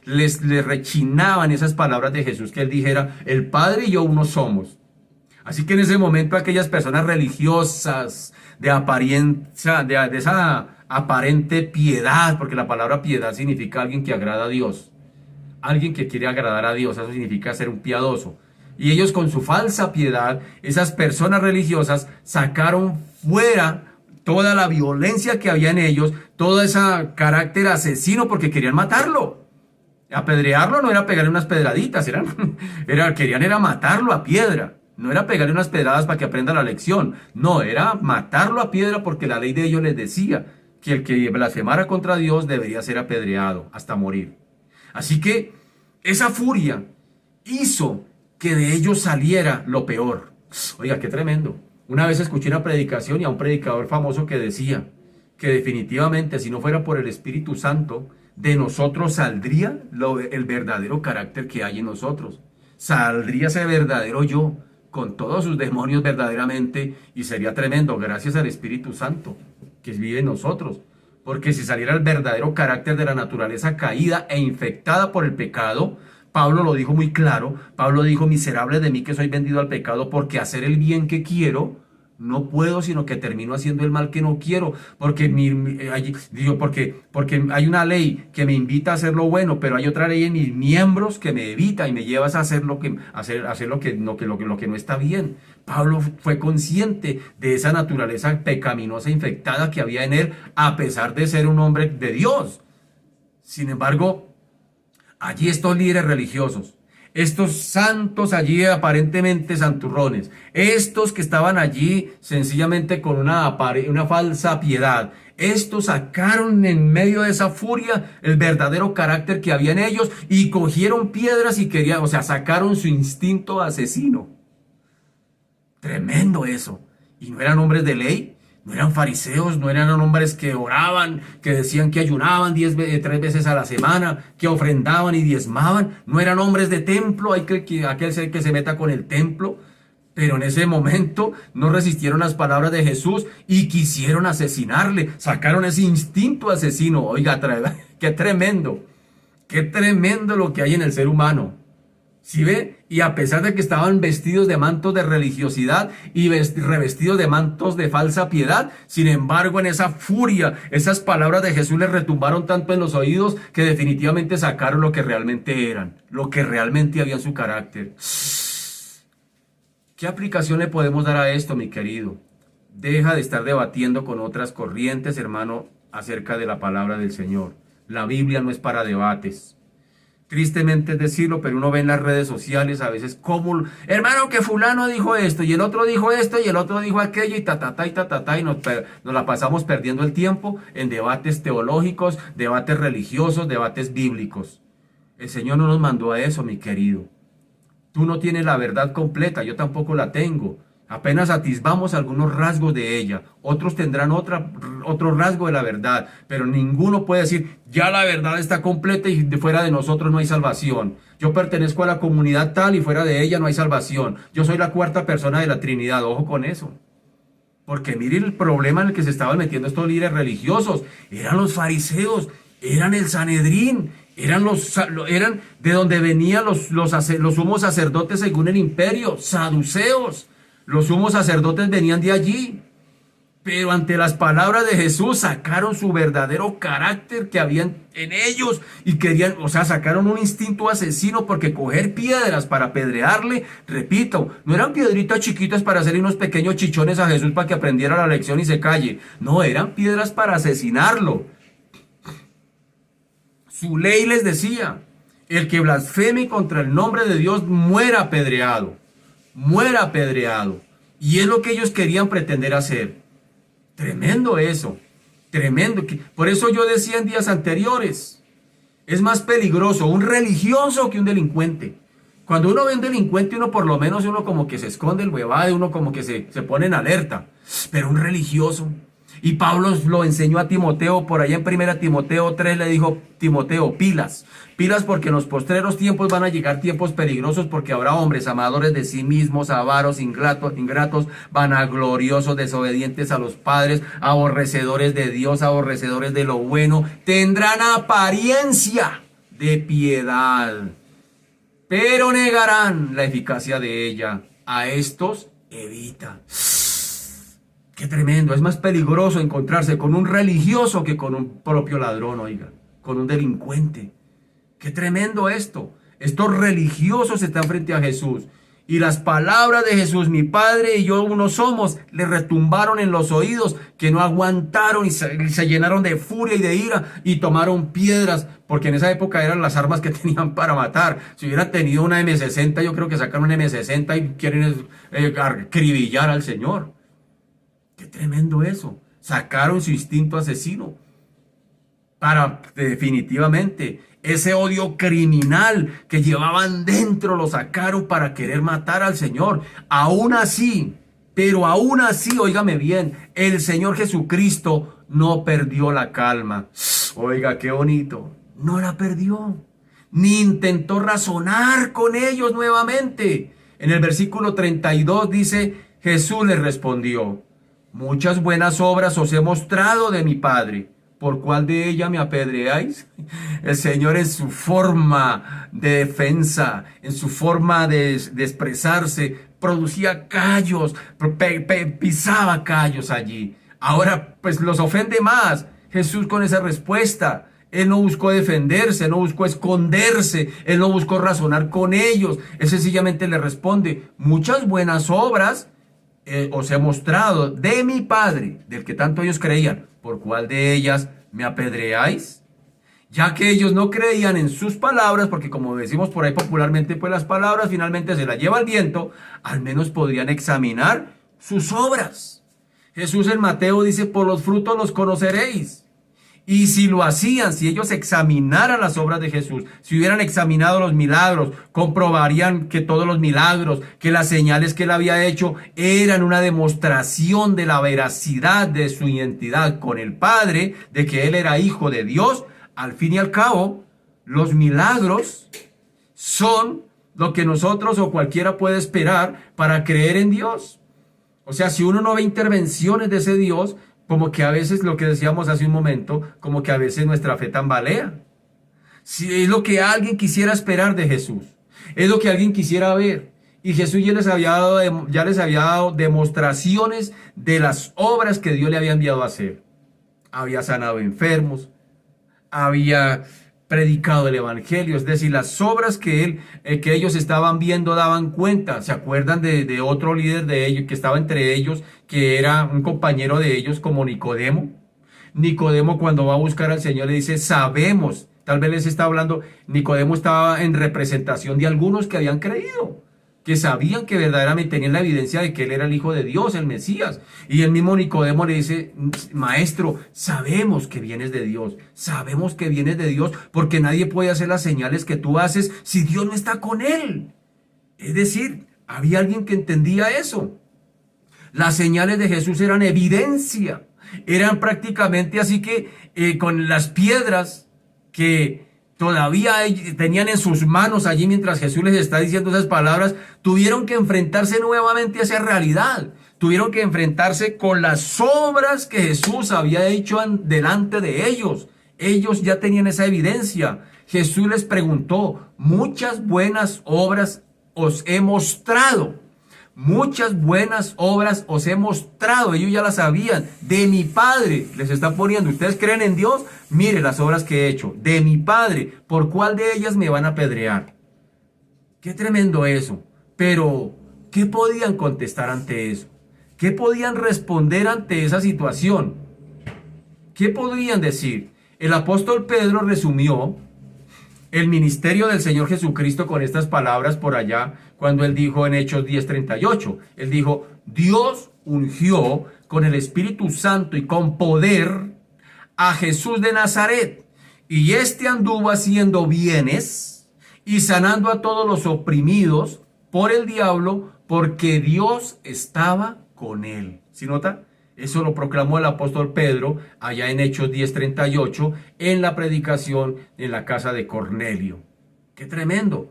les rechinaban esas palabras de Jesús, que Él dijera, el Padre y yo uno somos. Así que en ese momento aquellas personas religiosas de apariencia, de esa aparente piedad, porque la palabra piedad significa alguien que agrada a Dios, alguien que quiere agradar a Dios, eso significa ser un piadoso. Y ellos con su falsa piedad, esas personas religiosas sacaron fuera toda la violencia que había en ellos, todo ese carácter asesino, porque querían matarlo. Apedrearlo no era pegarle unas pedraditas, querían matarlo a piedra. No era pegarle unas pedradas para que aprenda la lección. No, era matarlo a piedra, porque la ley de ellos les decía que el que blasfemara contra Dios debería ser apedreado hasta morir. Así que esa furia hizo que de ellos saliera lo peor. Oiga, qué tremendo. Una vez escuché una predicación y a un predicador famoso que decía que definitivamente si no fuera por el Espíritu Santo, de nosotros saldría el verdadero carácter que hay en nosotros. Saldría ese verdadero yo, con todos sus demonios verdaderamente, y sería tremendo gracias al Espíritu Santo que vive en nosotros. Porque si saliera el verdadero carácter de la naturaleza caída e infectada por el pecado, Pablo lo dijo muy claro. Pablo dijo: miserable de mí que soy vendido al pecado, porque hacer el bien que quiero no puedo, sino que termino haciendo el mal que no quiero, porque porque hay una ley que me invita a hacer lo bueno, pero hay otra ley en mis miembros que me evita y me llevas a hacer lo que no está bien. Pablo fue consciente de esa naturaleza pecaminosa infectada que había en él, a pesar de ser un hombre de Dios. Sin embargo, allí estos líderes religiosos, estos santos allí aparentemente santurrones, estos que estaban allí sencillamente con una falsa piedad, estos sacaron en medio de esa furia el verdadero carácter que había en ellos y cogieron piedras y querían, sacaron su instinto asesino. Tremendo eso. ¿Y no eran hombres de ley? No eran fariseos, no eran hombres que oraban, que decían que ayunaban 3 veces a la semana, que ofrendaban y diezmaban. No eran hombres de templo, hay aquel ser que se meta con el templo. Pero en ese momento no resistieron las palabras de Jesús y quisieron asesinarle. Sacaron ese instinto asesino. Oiga, qué tremendo lo que hay en el ser humano. ¿Sí ve? Y a pesar de que estaban vestidos de mantos de religiosidad y revestidos de mantos de falsa piedad, sin embargo, en esa furia, esas palabras de Jesús les retumbaron tanto en los oídos que definitivamente sacaron lo que realmente eran, lo que realmente había en su carácter. ¿Qué aplicación le podemos dar a esto, mi querido? Deja de estar debatiendo con otras corrientes, hermano, acerca de la palabra del Señor. La Biblia no es para debates. Tristemente es decirlo, pero uno ve en las redes sociales a veces como, hermano, que fulano dijo esto, y el otro dijo esto, y el otro dijo aquello, y y nos la pasamos perdiendo el tiempo en debates teológicos, debates religiosos, debates bíblicos. El Señor no nos mandó a eso, mi querido. Tú no tienes la verdad completa, yo tampoco la tengo. Apenas atisbamos algunos rasgos de ella, otros tendrán otro rasgo de la verdad, pero ninguno puede decir, ya la verdad está completa y fuera de nosotros no hay salvación. Yo pertenezco a la comunidad tal y fuera de ella no hay salvación. Yo soy la cuarta persona de la Trinidad, ojo con eso. Porque miren el problema en el que se estaban metiendo estos líderes religiosos. Eran los fariseos, eran el Sanedrín, eran de donde venían los sumos sacerdotes según el imperio, saduceos. Los sumos sacerdotes venían de allí, pero ante las palabras de Jesús sacaron su verdadero carácter que habían en ellos y querían, sacaron un instinto asesino, porque coger piedras para apedrearle, repito, no eran piedritas chiquitas para hacerle unos pequeños chichones a Jesús para que aprendiera la lección y se calle, no, eran piedras para asesinarlo. Su ley les decía, el que blasfeme contra el nombre de Dios muera apedreado. Muera apedreado. Y es lo que ellos querían pretender hacer. Tremendo eso. Tremendo. Por eso yo decía en días anteriores, es más peligroso un religioso que un delincuente. Cuando uno ve un delincuente, uno por lo menos uno como que se esconde el huevado, uno como que se pone en alerta. Pero un religioso. Y Pablo lo enseñó a Timoteo, por allá en 1 Timoteo 3 le dijo, Timoteo, pilas porque en los postreros tiempos van a llegar tiempos peligrosos, porque habrá hombres amadores de sí mismos, avaros, ingratos, vanagloriosos, desobedientes a los padres, aborrecedores de Dios, aborrecedores de lo bueno, tendrán apariencia de piedad, pero negarán la eficacia de ella. A estos evita. Qué tremendo, es más peligroso encontrarse con un religioso que con un propio ladrón, oiga, con un delincuente. Qué tremendo esto. Estos religiosos están frente a Jesús y las palabras de Jesús, mi Padre y yo uno somos, le retumbaron en los oídos, que no aguantaron y se llenaron de furia y de ira y tomaron piedras, porque en esa época eran las armas que tenían para matar. Si hubieran tenido una M60, yo creo que sacaron una M60 y quieren acribillar al Señor. Qué tremendo eso. Sacaron su instinto asesino. para definitivamente ese odio criminal que llevaban dentro, lo sacaron para querer matar al Señor. Aún así, pero aún así, óigame bien, el Señor Jesucristo no perdió la calma. Oiga, qué bonito. No la perdió, ni intentó razonar con ellos nuevamente. En el versículo 32 dice, Jesús les respondió, muchas buenas obras os he mostrado de mi Padre. ¿Por cuál de ella me apedreáis? El Señor en su forma de defensa, en su forma de expresarse, producía callos, pisaba callos allí. Ahora pues los ofende más Jesús con esa respuesta. Él no buscó defenderse, no buscó esconderse, él no buscó razonar con ellos. Él sencillamente le responde, muchas buenas obras os he mostrado de mi Padre, del que tanto ellos creían. ¿Por cuál de ellas me apedreáis? Ya que ellos no creían en sus palabras, porque como decimos por ahí popularmente, pues las palabras finalmente se las lleva el viento, al menos podrían examinar sus obras. Jesús en Mateo dice, por los frutos los conoceréis. Y si lo hacían, si ellos examinaran las obras de Jesús, si hubieran examinado los milagros, comprobarían que todos los milagros, que las señales que él había hecho eran una demostración de la veracidad de su identidad con el Padre, de que él era hijo de Dios. Al fin y al cabo, los milagros son lo que nosotros o cualquiera puede esperar para creer en Dios. O sea, si uno no ve intervenciones de ese Dios, como que a veces lo que decíamos hace un momento, como que a veces nuestra fe tambalea. Si es lo que alguien quisiera esperar de Jesús, es lo que alguien quisiera ver. Y Jesús ya les había dado demostraciones de las obras que Dios le había enviado a hacer. Había sanado enfermos, había predicado el evangelio, es decir, las obras que ellos estaban viendo daban cuenta. ¿Se acuerdan de otro líder de ellos que estaba entre ellos, que era un compañero de ellos como Nicodemo? Nicodemo, cuando va a buscar al Señor, le dice, sabemos, tal vez les está hablando, Nicodemo estaba en representación de algunos que habían creído, que sabían que verdaderamente tenían la evidencia de que él era el Hijo de Dios, el Mesías. Y el mismo Nicodemo le dice, maestro, sabemos que vienes de Dios, sabemos que vienes de Dios, porque nadie puede hacer las señales que tú haces si Dios no está con él. Es decir, había alguien que entendía eso. Las señales de Jesús eran evidencia, eran prácticamente así que con las piedras que todavía tenían en sus manos allí mientras Jesús les está diciendo esas palabras, tuvieron que enfrentarse nuevamente a esa realidad. Tuvieron que enfrentarse con las obras que Jesús había hecho delante de ellos. Ellos ya tenían esa evidencia. Jesús les preguntó, muchas buenas obras os he mostrado. Muchas buenas obras os he mostrado. Ellos ya las sabían. De mi Padre les está poniendo. ¿Ustedes creen en Dios? Mire las obras que he hecho. De mi Padre. ¿Por cuál de ellas me van a apedrear? Qué tremendo eso. Pero, ¿qué podían contestar ante eso? ¿Qué podían responder ante esa situación? ¿Qué podrían decir? El apóstol Pedro resumió el ministerio del Señor Jesucristo con estas palabras por allá, cuando él dijo en Hechos 10:38, él dijo, Dios ungió con el Espíritu Santo y con poder a Jesús de Nazaret, y éste anduvo haciendo bienes y sanando a todos los oprimidos por el diablo, porque Dios estaba con él. ¿Sí nota? Eso lo proclamó el apóstol Pedro allá en Hechos 10:38 en la predicación en la casa de Cornelio. ¡Qué tremendo!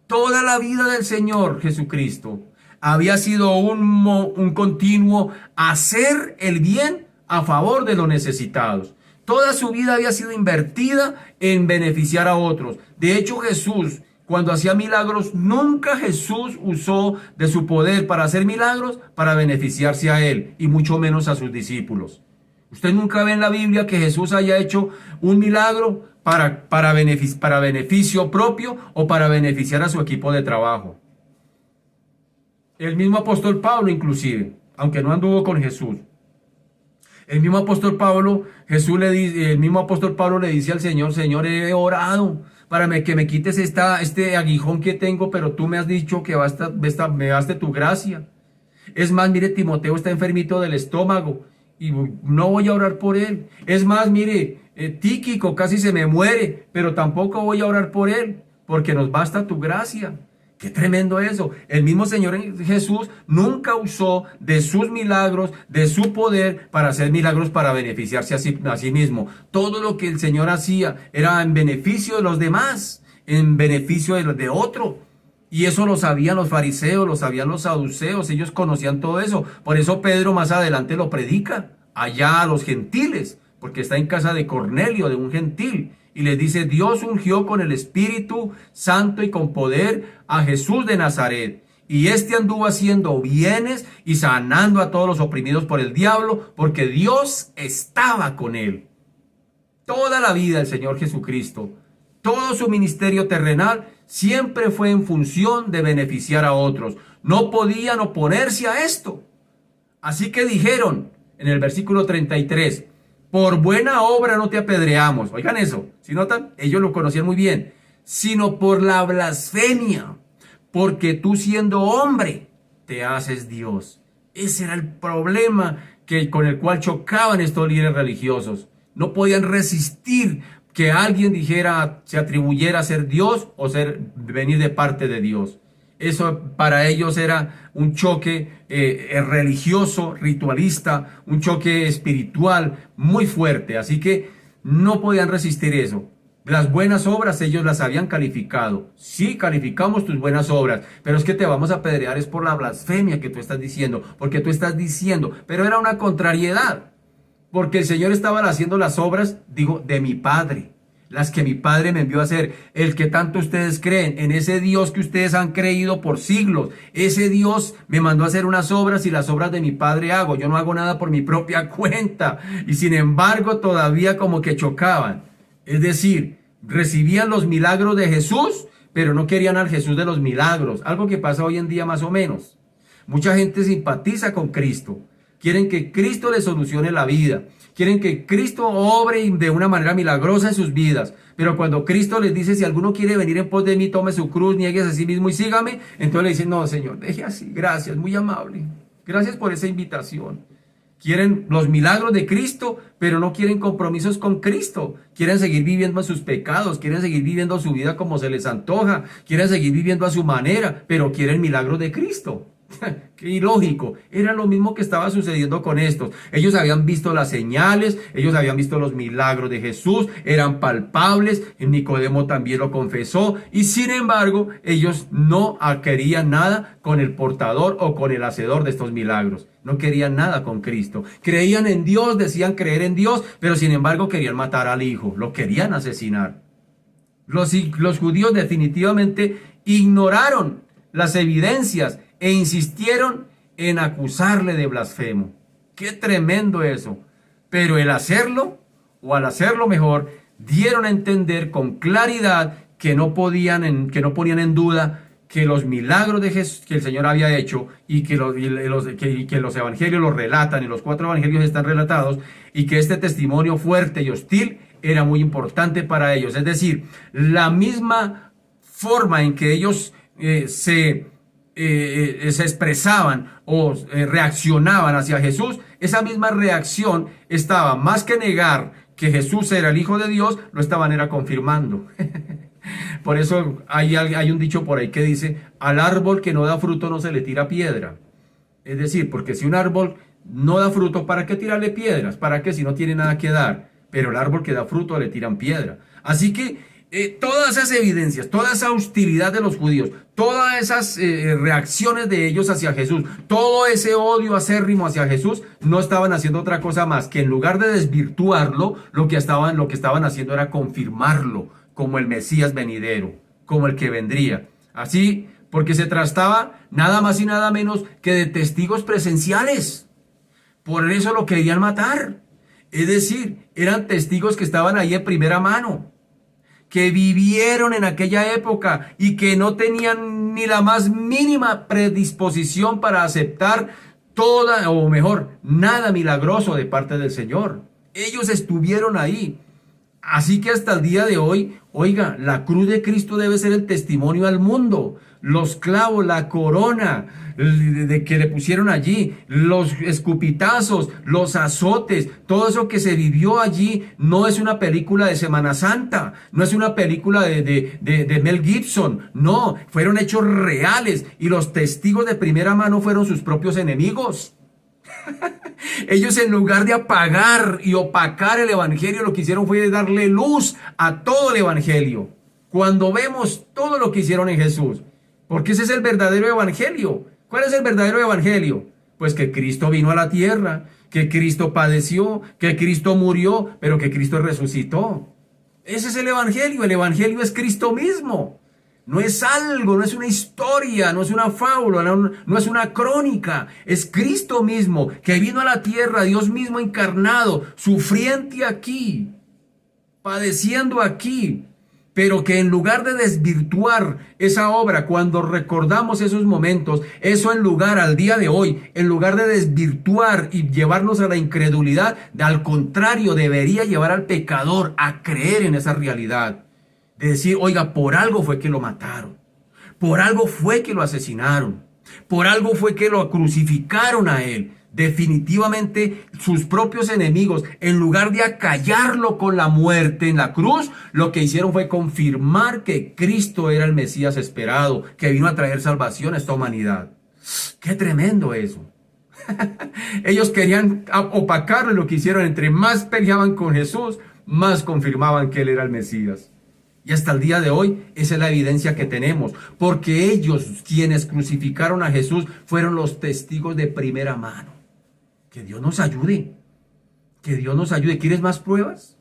Toda la vida del Señor Jesucristo había sido un continuo hacer el bien a favor de los necesitados. Toda su vida había sido invertida en beneficiar a otros. De hecho, Jesús, cuando hacía milagros, nunca Jesús usó de su poder para hacer milagros para beneficiarse a él, y mucho menos a sus discípulos. Usted nunca ve en la Biblia que Jesús haya hecho un milagro para beneficio propio o para beneficiar a su equipo de trabajo. El mismo apóstol Pablo, inclusive, aunque no anduvo con Jesús, el mismo apóstol Pablo, el mismo apóstol Pablo le dice al Señor, Señor, he orado para que me quites este aguijón que tengo, pero tú me has dicho que me baste tu gracia. Es más, mire, Timoteo está enfermito del estómago y no voy a orar por él. Es más, mire, Tíquico casi se me muere, pero tampoco voy a orar por él, porque nos basta tu gracia. Qué tremendo eso. El mismo Señor Jesús nunca usó de sus milagros, de su poder para hacer milagros para beneficiarse a sí mismo. Todo lo que el Señor hacía era en beneficio de los demás, en beneficio de otro. Y eso lo sabían los fariseos, lo sabían los saduceos, ellos conocían todo eso. Por eso Pedro más adelante lo predica allá a los gentiles, porque está en casa de Cornelio, de un gentil. Y les dice, Dios ungió con el Espíritu Santo y con poder a Jesús de Nazaret. Y este anduvo haciendo bienes y sanando a todos los oprimidos por el diablo, porque Dios estaba con él. Toda la vida del Señor Jesucristo, todo su ministerio terrenal, siempre fue en función de beneficiar a otros. No podían oponerse a esto. Así que dijeron en el versículo 33, por buena obra no te apedreamos. Oigan eso, si notan, ellos lo conocían muy bien. Sino por la blasfemia, porque tú siendo hombre te haces Dios. Ese era el problema con el cual chocaban estos líderes religiosos. No podían resistir que alguien dijera, se atribuyera a ser Dios o venir de parte de Dios. Eso para ellos era un choque religioso, ritualista, un choque espiritual muy fuerte. Así que no podían resistir eso. Las buenas obras ellos las habían calificado. Sí, calificamos tus buenas obras, pero es que te vamos a apedrear es por la blasfemia que tú estás diciendo, porque tú estás diciendo, pero era una contrariedad, porque el Señor estaba haciendo las obras, digo, de mi Padre. Las que mi Padre me envió a hacer, el que tanto ustedes creen, en ese Dios que ustedes han creído por siglos. Ese Dios me mandó a hacer unas obras y las obras de mi Padre hago. Yo no hago nada por mi propia cuenta. Y sin embargo todavía como que chocaban. Es decir, recibían los milagros de Jesús, pero no querían al Jesús de los milagros. Algo que pasa hoy en día más o menos. Mucha gente simpatiza con Cristo. Quieren que Cristo les solucione la vida. Quieren que Cristo obre de una manera milagrosa en sus vidas. Pero cuando Cristo les dice, si alguno quiere venir en pos de mí, tome su cruz, nieguese a sí mismo y sígame. Entonces le dicen, no, Señor, deje así. Gracias, muy amable. Gracias por esa invitación. Quieren los milagros de Cristo, pero no quieren compromisos con Cristo. Quieren seguir viviendo sus pecados, quieren seguir viviendo su vida como se les antoja. Quieren seguir viviendo a su manera, pero quieren milagros de Cristo. Qué ilógico. Era lo mismo que estaba sucediendo con estos. Ellos habían visto las señales, ellos habían visto los milagros de Jesús, eran palpables. Nicodemo también lo confesó, y sin embargo ellos no querían nada con el portador o con el hacedor de estos milagros. No querían nada con Cristo. Creían en Dios, decían creer en Dios, pero sin embargo querían matar al Hijo, lo querían asesinar. Los judíos definitivamente ignoraron las evidencias e insistieron en acusarle de blasfemo. Qué tremendo eso. Pero al hacerlo mejor, dieron a entender con claridad que no ponían en duda que los milagros de Jesús, que el Señor había hecho, y que los evangelios los relatan, y los 4 evangelios están relatados, y que este testimonio fuerte y hostil era muy importante para ellos. Es decir, la misma forma en que ellos se expresaban o reaccionaban hacia Jesús, esa misma reacción estaba, más que negar que Jesús era el Hijo de Dios, lo estaban confirmando. Por eso hay un dicho por ahí que dice, al árbol que no da fruto no se le tira piedra. Es decir, porque si un árbol no da fruto, ¿para qué tirarle piedras? ¿Para qué si no tiene nada que dar? Pero el árbol que da fruto le tiran piedra. Así que todas esas evidencias, toda esa hostilidad de los judíos, todas esas reacciones de ellos hacia Jesús, todo ese odio acérrimo hacia Jesús, no estaban haciendo otra cosa más que en lugar de desvirtuarlo, lo que estaban haciendo era confirmarlo como el Mesías venidero, como el que vendría. Así, porque se trataba nada más y nada menos que de testigos presenciales. Por eso lo querían matar. Es decir, eran testigos que estaban ahí en primera mano, que vivieron en aquella época y que no tenían ni la más mínima predisposición para aceptar toda, o mejor, nada milagroso de parte del Señor. Ellos estuvieron ahí. Así que hasta el día de hoy, oiga, la cruz de Cristo debe ser el testimonio al mundo. los clavos, la corona de que le pusieron allí, los escupitazos, los azotes, todo eso que se vivió allí no es una película de Semana Santa, no es una película de Mel Gibson, no, fueron hechos reales y los testigos de primera mano fueron sus propios enemigos. Ellos, en lugar de apagar y opacar el evangelio, lo que hicieron fue darle luz a todo el evangelio. Cuando vemos todo lo que hicieron en Jesús, porque ese es el verdadero evangelio. ¿Cuál es el verdadero evangelio? Pues que Cristo vino a la tierra, que Cristo padeció, que Cristo murió, pero que Cristo resucitó. Ese es el evangelio. El evangelio es Cristo mismo. No es algo, no es una historia, no es una fábula, no es una crónica. Es Cristo mismo que vino a la tierra, Dios mismo encarnado, sufriente aquí, padeciendo aquí. Pero que en lugar de desvirtuar esa obra, cuando recordamos esos momentos, eso en lugar al día de hoy, en lugar de desvirtuar y llevarnos a la incredulidad, al contrario, debería llevar al pecador a creer en esa realidad. De decir, oiga, por algo fue que lo mataron, por algo fue que lo asesinaron, por algo fue que lo crucificaron a él. Definitivamente sus propios enemigos, en lugar de acallarlo con la muerte en la cruz, lo que hicieron fue confirmar que Cristo era el Mesías esperado, que vino a traer salvación a esta humanidad. ¡Qué tremendo eso! Ellos querían opacarlo, lo que hicieron. Entre más peleaban con Jesús, más confirmaban que Él era el Mesías. Y hasta el día de hoy, esa es la evidencia que tenemos, porque ellos, quienes crucificaron a Jesús, fueron los testigos de primera mano. Que Dios nos ayude, que Dios nos ayude. ¿Quieres más pruebas?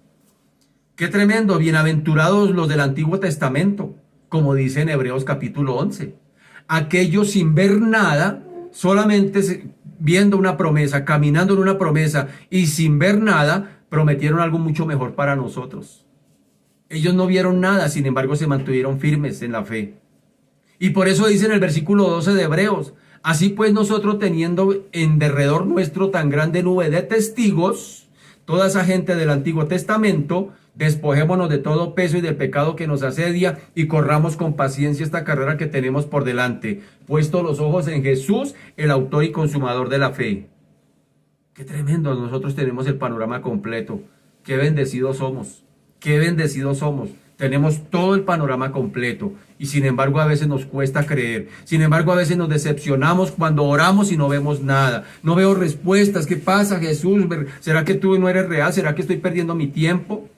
Qué tremendo, bienaventurados los del Antiguo Testamento, como dice en Hebreos capítulo 11. Aquellos sin ver nada, solamente viendo una promesa, caminando en una promesa y sin ver nada, prometieron algo mucho mejor para nosotros. Ellos no vieron nada, sin embargo se mantuvieron firmes en la fe. Y por eso dice en el versículo 12 de Hebreos: así pues, nosotros, teniendo en derredor nuestro tan grande nube de testigos, toda esa gente del Antiguo Testamento, despojémonos de todo peso y del pecado que nos asedia y corramos con paciencia esta carrera que tenemos por delante, puesto los ojos en Jesús, el autor y consumador de la fe. Qué tremendo, nosotros tenemos el panorama completo. Qué bendecidos somos, qué bendecidos somos. Tenemos todo el panorama completo y sin embargo a veces nos cuesta creer. Sin embargo a veces nos decepcionamos cuando oramos y no vemos nada. No veo respuestas. ¿Qué pasa, Jesús? ¿Será que tú no eres real? ¿Será que estoy perdiendo mi tiempo?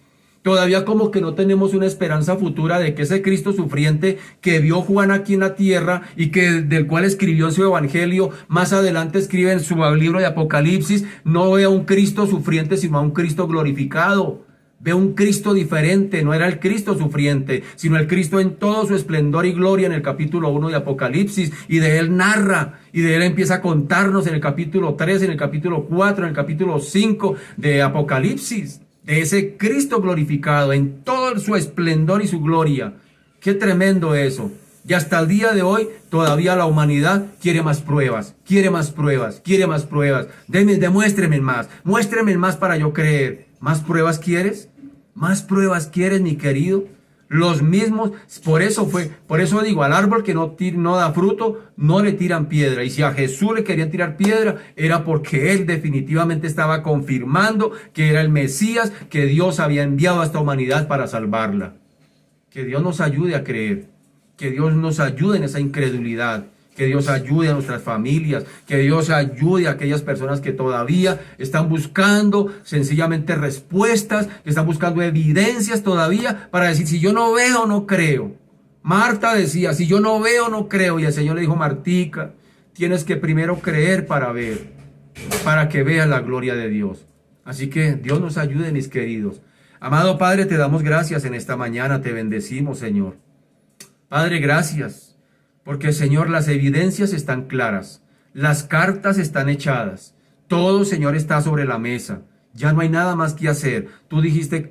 Todavía como que no tenemos una esperanza futura de que ese Cristo sufriente que vio Juan aquí en la tierra y que del cual escribió en su evangelio, más adelante escribe en su libro de Apocalipsis, no ve a un Cristo sufriente sino a un Cristo glorificado. Ve un Cristo diferente, no era el Cristo sufriente, sino el Cristo en todo su esplendor y gloria en el capítulo 1 de Apocalipsis, y de él narra, y de él empieza a contarnos en el capítulo 3, en el capítulo 4, en el capítulo 5 de Apocalipsis, de ese Cristo glorificado en todo su esplendor y su gloria. Qué tremendo eso. Y hasta el día de hoy, todavía la humanidad quiere más pruebas, quiere más pruebas, quiere más pruebas. Demuéstreme más para yo creer. ¿Más pruebas quieres? ¿Más pruebas quieres, mi querido? Los mismos, por eso digo, al árbol que no da fruto, no le tiran piedra. Y si a Jesús le querían tirar piedra, era porque él definitivamente estaba confirmando que era el Mesías, que Dios había enviado a esta humanidad para salvarla. Que Dios nos ayude a creer, que Dios nos ayude en esa incredulidad. Que Dios ayude a nuestras familias, que Dios ayude a aquellas personas que todavía están buscando sencillamente respuestas, que están buscando evidencias todavía para decir, si yo no veo, no creo. Marta decía, si yo no veo, no creo. Y el Señor le dijo, Martica, tienes que primero creer para ver, para que veas la gloria de Dios. Así que Dios nos ayude, mis queridos. Amado Padre, te damos gracias en esta mañana, te bendecimos, Señor. Padre, gracias. Porque, Señor, las evidencias están claras, las cartas están echadas, todo, Señor, está sobre la mesa. Ya no hay nada más que hacer. Tú dijiste,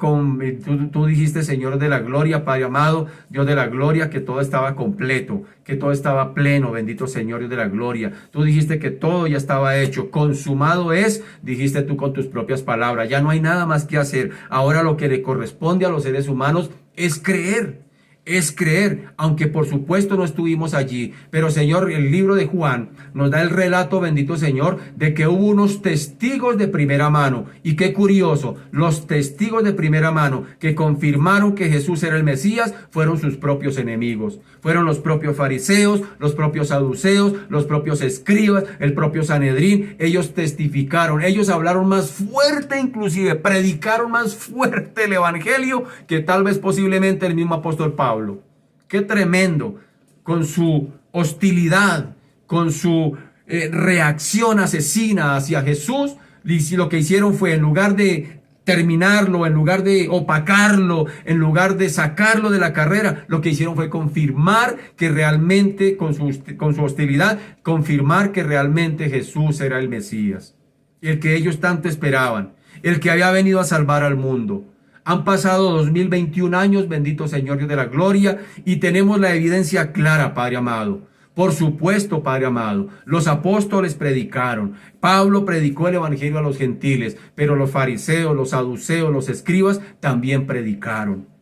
Señor de la gloria, Padre amado, Dios de la gloria, que todo estaba completo, que todo estaba pleno, bendito Señor, Dios de la gloria. Tú dijiste que todo ya estaba hecho, consumado es, dijiste tú con tus propias palabras. Ya no hay nada más que hacer. Ahora lo que le corresponde a los seres humanos es creer. es creer, aunque por supuesto no estuvimos allí. Pero Señor, el libro de Juan nos da el relato, bendito Señor, de que hubo unos testigos de primera mano. Y qué curioso, los testigos de primera mano que confirmaron que Jesús era el Mesías fueron sus propios enemigos. Fueron los propios fariseos, los propios saduceos, los propios escribas, el propio Sanedrín. Ellos testificaron, ellos hablaron más fuerte, inclusive predicaron más fuerte el evangelio que tal vez posiblemente el mismo apóstol Pablo. Qué tremendo, con su hostilidad, con su reacción asesina hacia Jesús. Y lo que hicieron fue, en lugar de terminarlo, en lugar de opacarlo, en lugar de sacarlo de la carrera, lo que hicieron fue confirmar que realmente, con su hostilidad, confirmar que realmente Jesús era el Mesías, el que ellos tanto esperaban, el que había venido a salvar al mundo. Han pasado 2021 años, bendito Señor Dios de la gloria, y tenemos la evidencia clara, Padre amado. Por supuesto, Padre amado, los apóstoles predicaron. Pablo predicó el evangelio a los gentiles, pero los fariseos, los saduceos, los escribas también predicaron.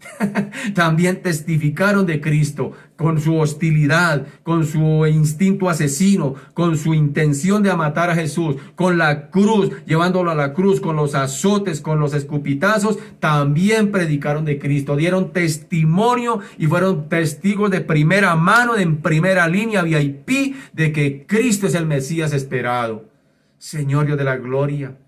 También testificaron de Cristo con su hostilidad, con su instinto asesino, con su intención de matar a Jesús, con la cruz, llevándolo a la cruz, con los azotes, con los escupitazos. También predicaron de Cristo, dieron testimonio y fueron testigos de primera mano, en primera línea VIP, de que Cristo es el Mesías esperado. Señor Dios de la gloria,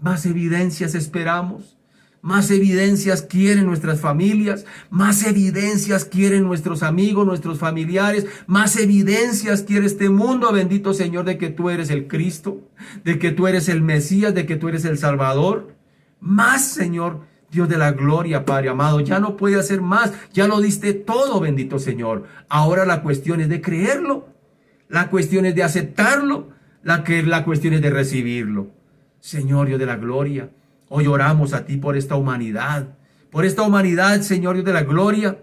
más evidencias esperamos. Más evidencias quieren nuestras familias, más evidencias quieren nuestros amigos, nuestros familiares, más evidencias quiere este mundo, bendito Señor, de que tú eres el Cristo, de que tú eres el Mesías, de que tú eres el Salvador. Más, Señor, Dios de la gloria, Padre amado, ya no puede hacer más, ya lo diste todo, bendito Señor. Ahora la cuestión es de creerlo, la cuestión es de aceptarlo, la cuestión es de recibirlo. Señor, Dios de la gloria, hoy oramos a ti por esta humanidad, Señor Dios de la gloria,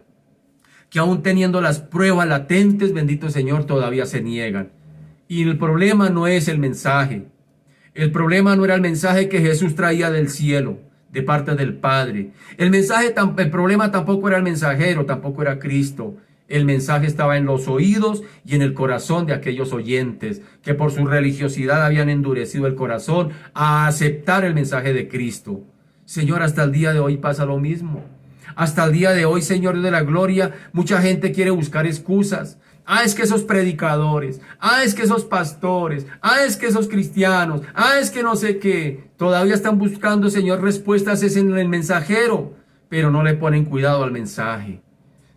que aún teniendo las pruebas latentes, bendito Señor, todavía se niegan. Y el problema no es el mensaje. El problema no era el mensaje que Jesús traía del cielo, de parte del Padre. El problema tampoco era el mensajero, tampoco era Cristo. El mensaje estaba en los oídos y en el corazón de aquellos oyentes que por su religiosidad habían endurecido el corazón a aceptar el mensaje de Cristo. Señor, hasta el día de hoy pasa lo mismo. Hasta el día de hoy, Señor de la gloria, mucha gente quiere buscar excusas. Es que esos predicadores, es que esos pastores, es que esos cristianos, es que no sé qué. Todavía están buscando, Señor, respuestas en el mensajero, pero no le ponen cuidado al mensaje.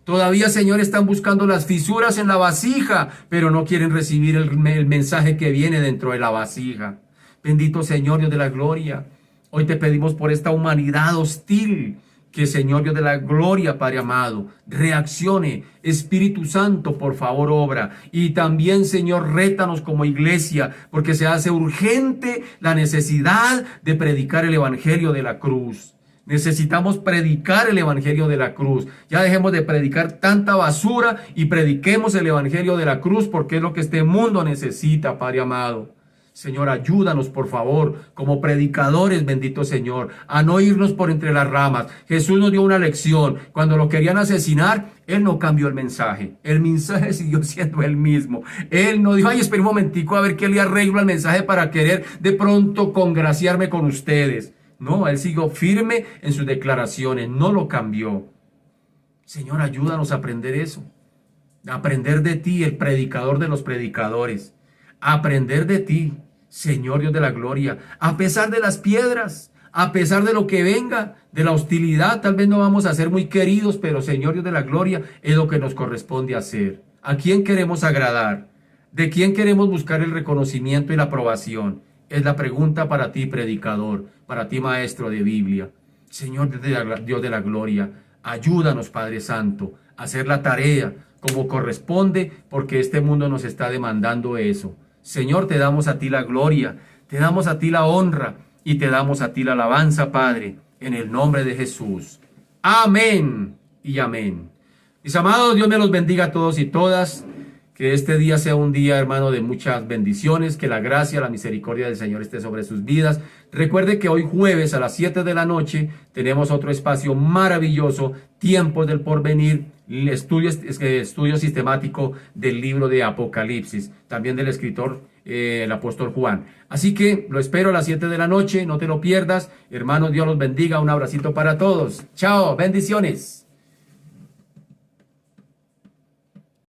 Todavía, Señor, están buscando las fisuras en la vasija, pero no quieren recibir el mensaje que viene dentro de la vasija. Bendito Señor, Dios de la gloria. Hoy te pedimos por esta humanidad hostil, que Señor, Dios de la gloria, Padre amado, reaccione. Espíritu Santo, por favor, obra. Y también, Señor, rétanos como iglesia, porque se hace urgente la necesidad de predicar el evangelio de la cruz. Necesitamos predicar el evangelio de la cruz. Ya dejemos de predicar tanta basura y prediquemos el evangelio de la cruz, porque es lo que este mundo necesita, Padre amado. Señor, ayúdanos, por favor, como predicadores, bendito Señor, a no irnos por entre las ramas. Jesús nos dio una lección. Cuando lo querían asesinar, Él no cambió el mensaje. El mensaje siguió siendo el mismo. Él no dijo, espera un momentico a ver qué le arreglo al mensaje para querer de pronto congraciarme con ustedes. No, Él siguió firme en sus declaraciones, no lo cambió. Señor, ayúdanos a aprender eso. A aprender de ti, el predicador de los predicadores. A aprender de ti, Señor Dios de la gloria. A pesar de las piedras, a pesar de lo que venga, de la hostilidad, tal vez no vamos a ser muy queridos, pero Señor Dios de la gloria, es lo que nos corresponde hacer. ¿A quién queremos agradar? ¿De quién queremos buscar el reconocimiento y la aprobación? Es la pregunta para ti, predicador, para ti, maestro de Biblia. Señor Dios de la gloria, ayúdanos, Padre Santo, a hacer la tarea como corresponde, porque este mundo nos está demandando eso. Señor, te damos a ti la gloria, te damos a ti la honra y te damos a ti la alabanza, Padre, en el nombre de Jesús. Amén y amén. Mis amados, Dios me los bendiga a todos y todas. Que este día sea un día, hermano, de muchas bendiciones. Que la gracia, la misericordia del Señor esté sobre sus vidas. Recuerde que hoy jueves a las 7 de la noche tenemos otro espacio maravilloso, Tiempos del Porvenir, el estudio sistemático del libro de Apocalipsis, también del escritor el apóstol Juan. Así que lo espero a las 7 de la noche, no te lo pierdas. Hermanos, Dios los bendiga, un abracito para todos. Chao, bendiciones.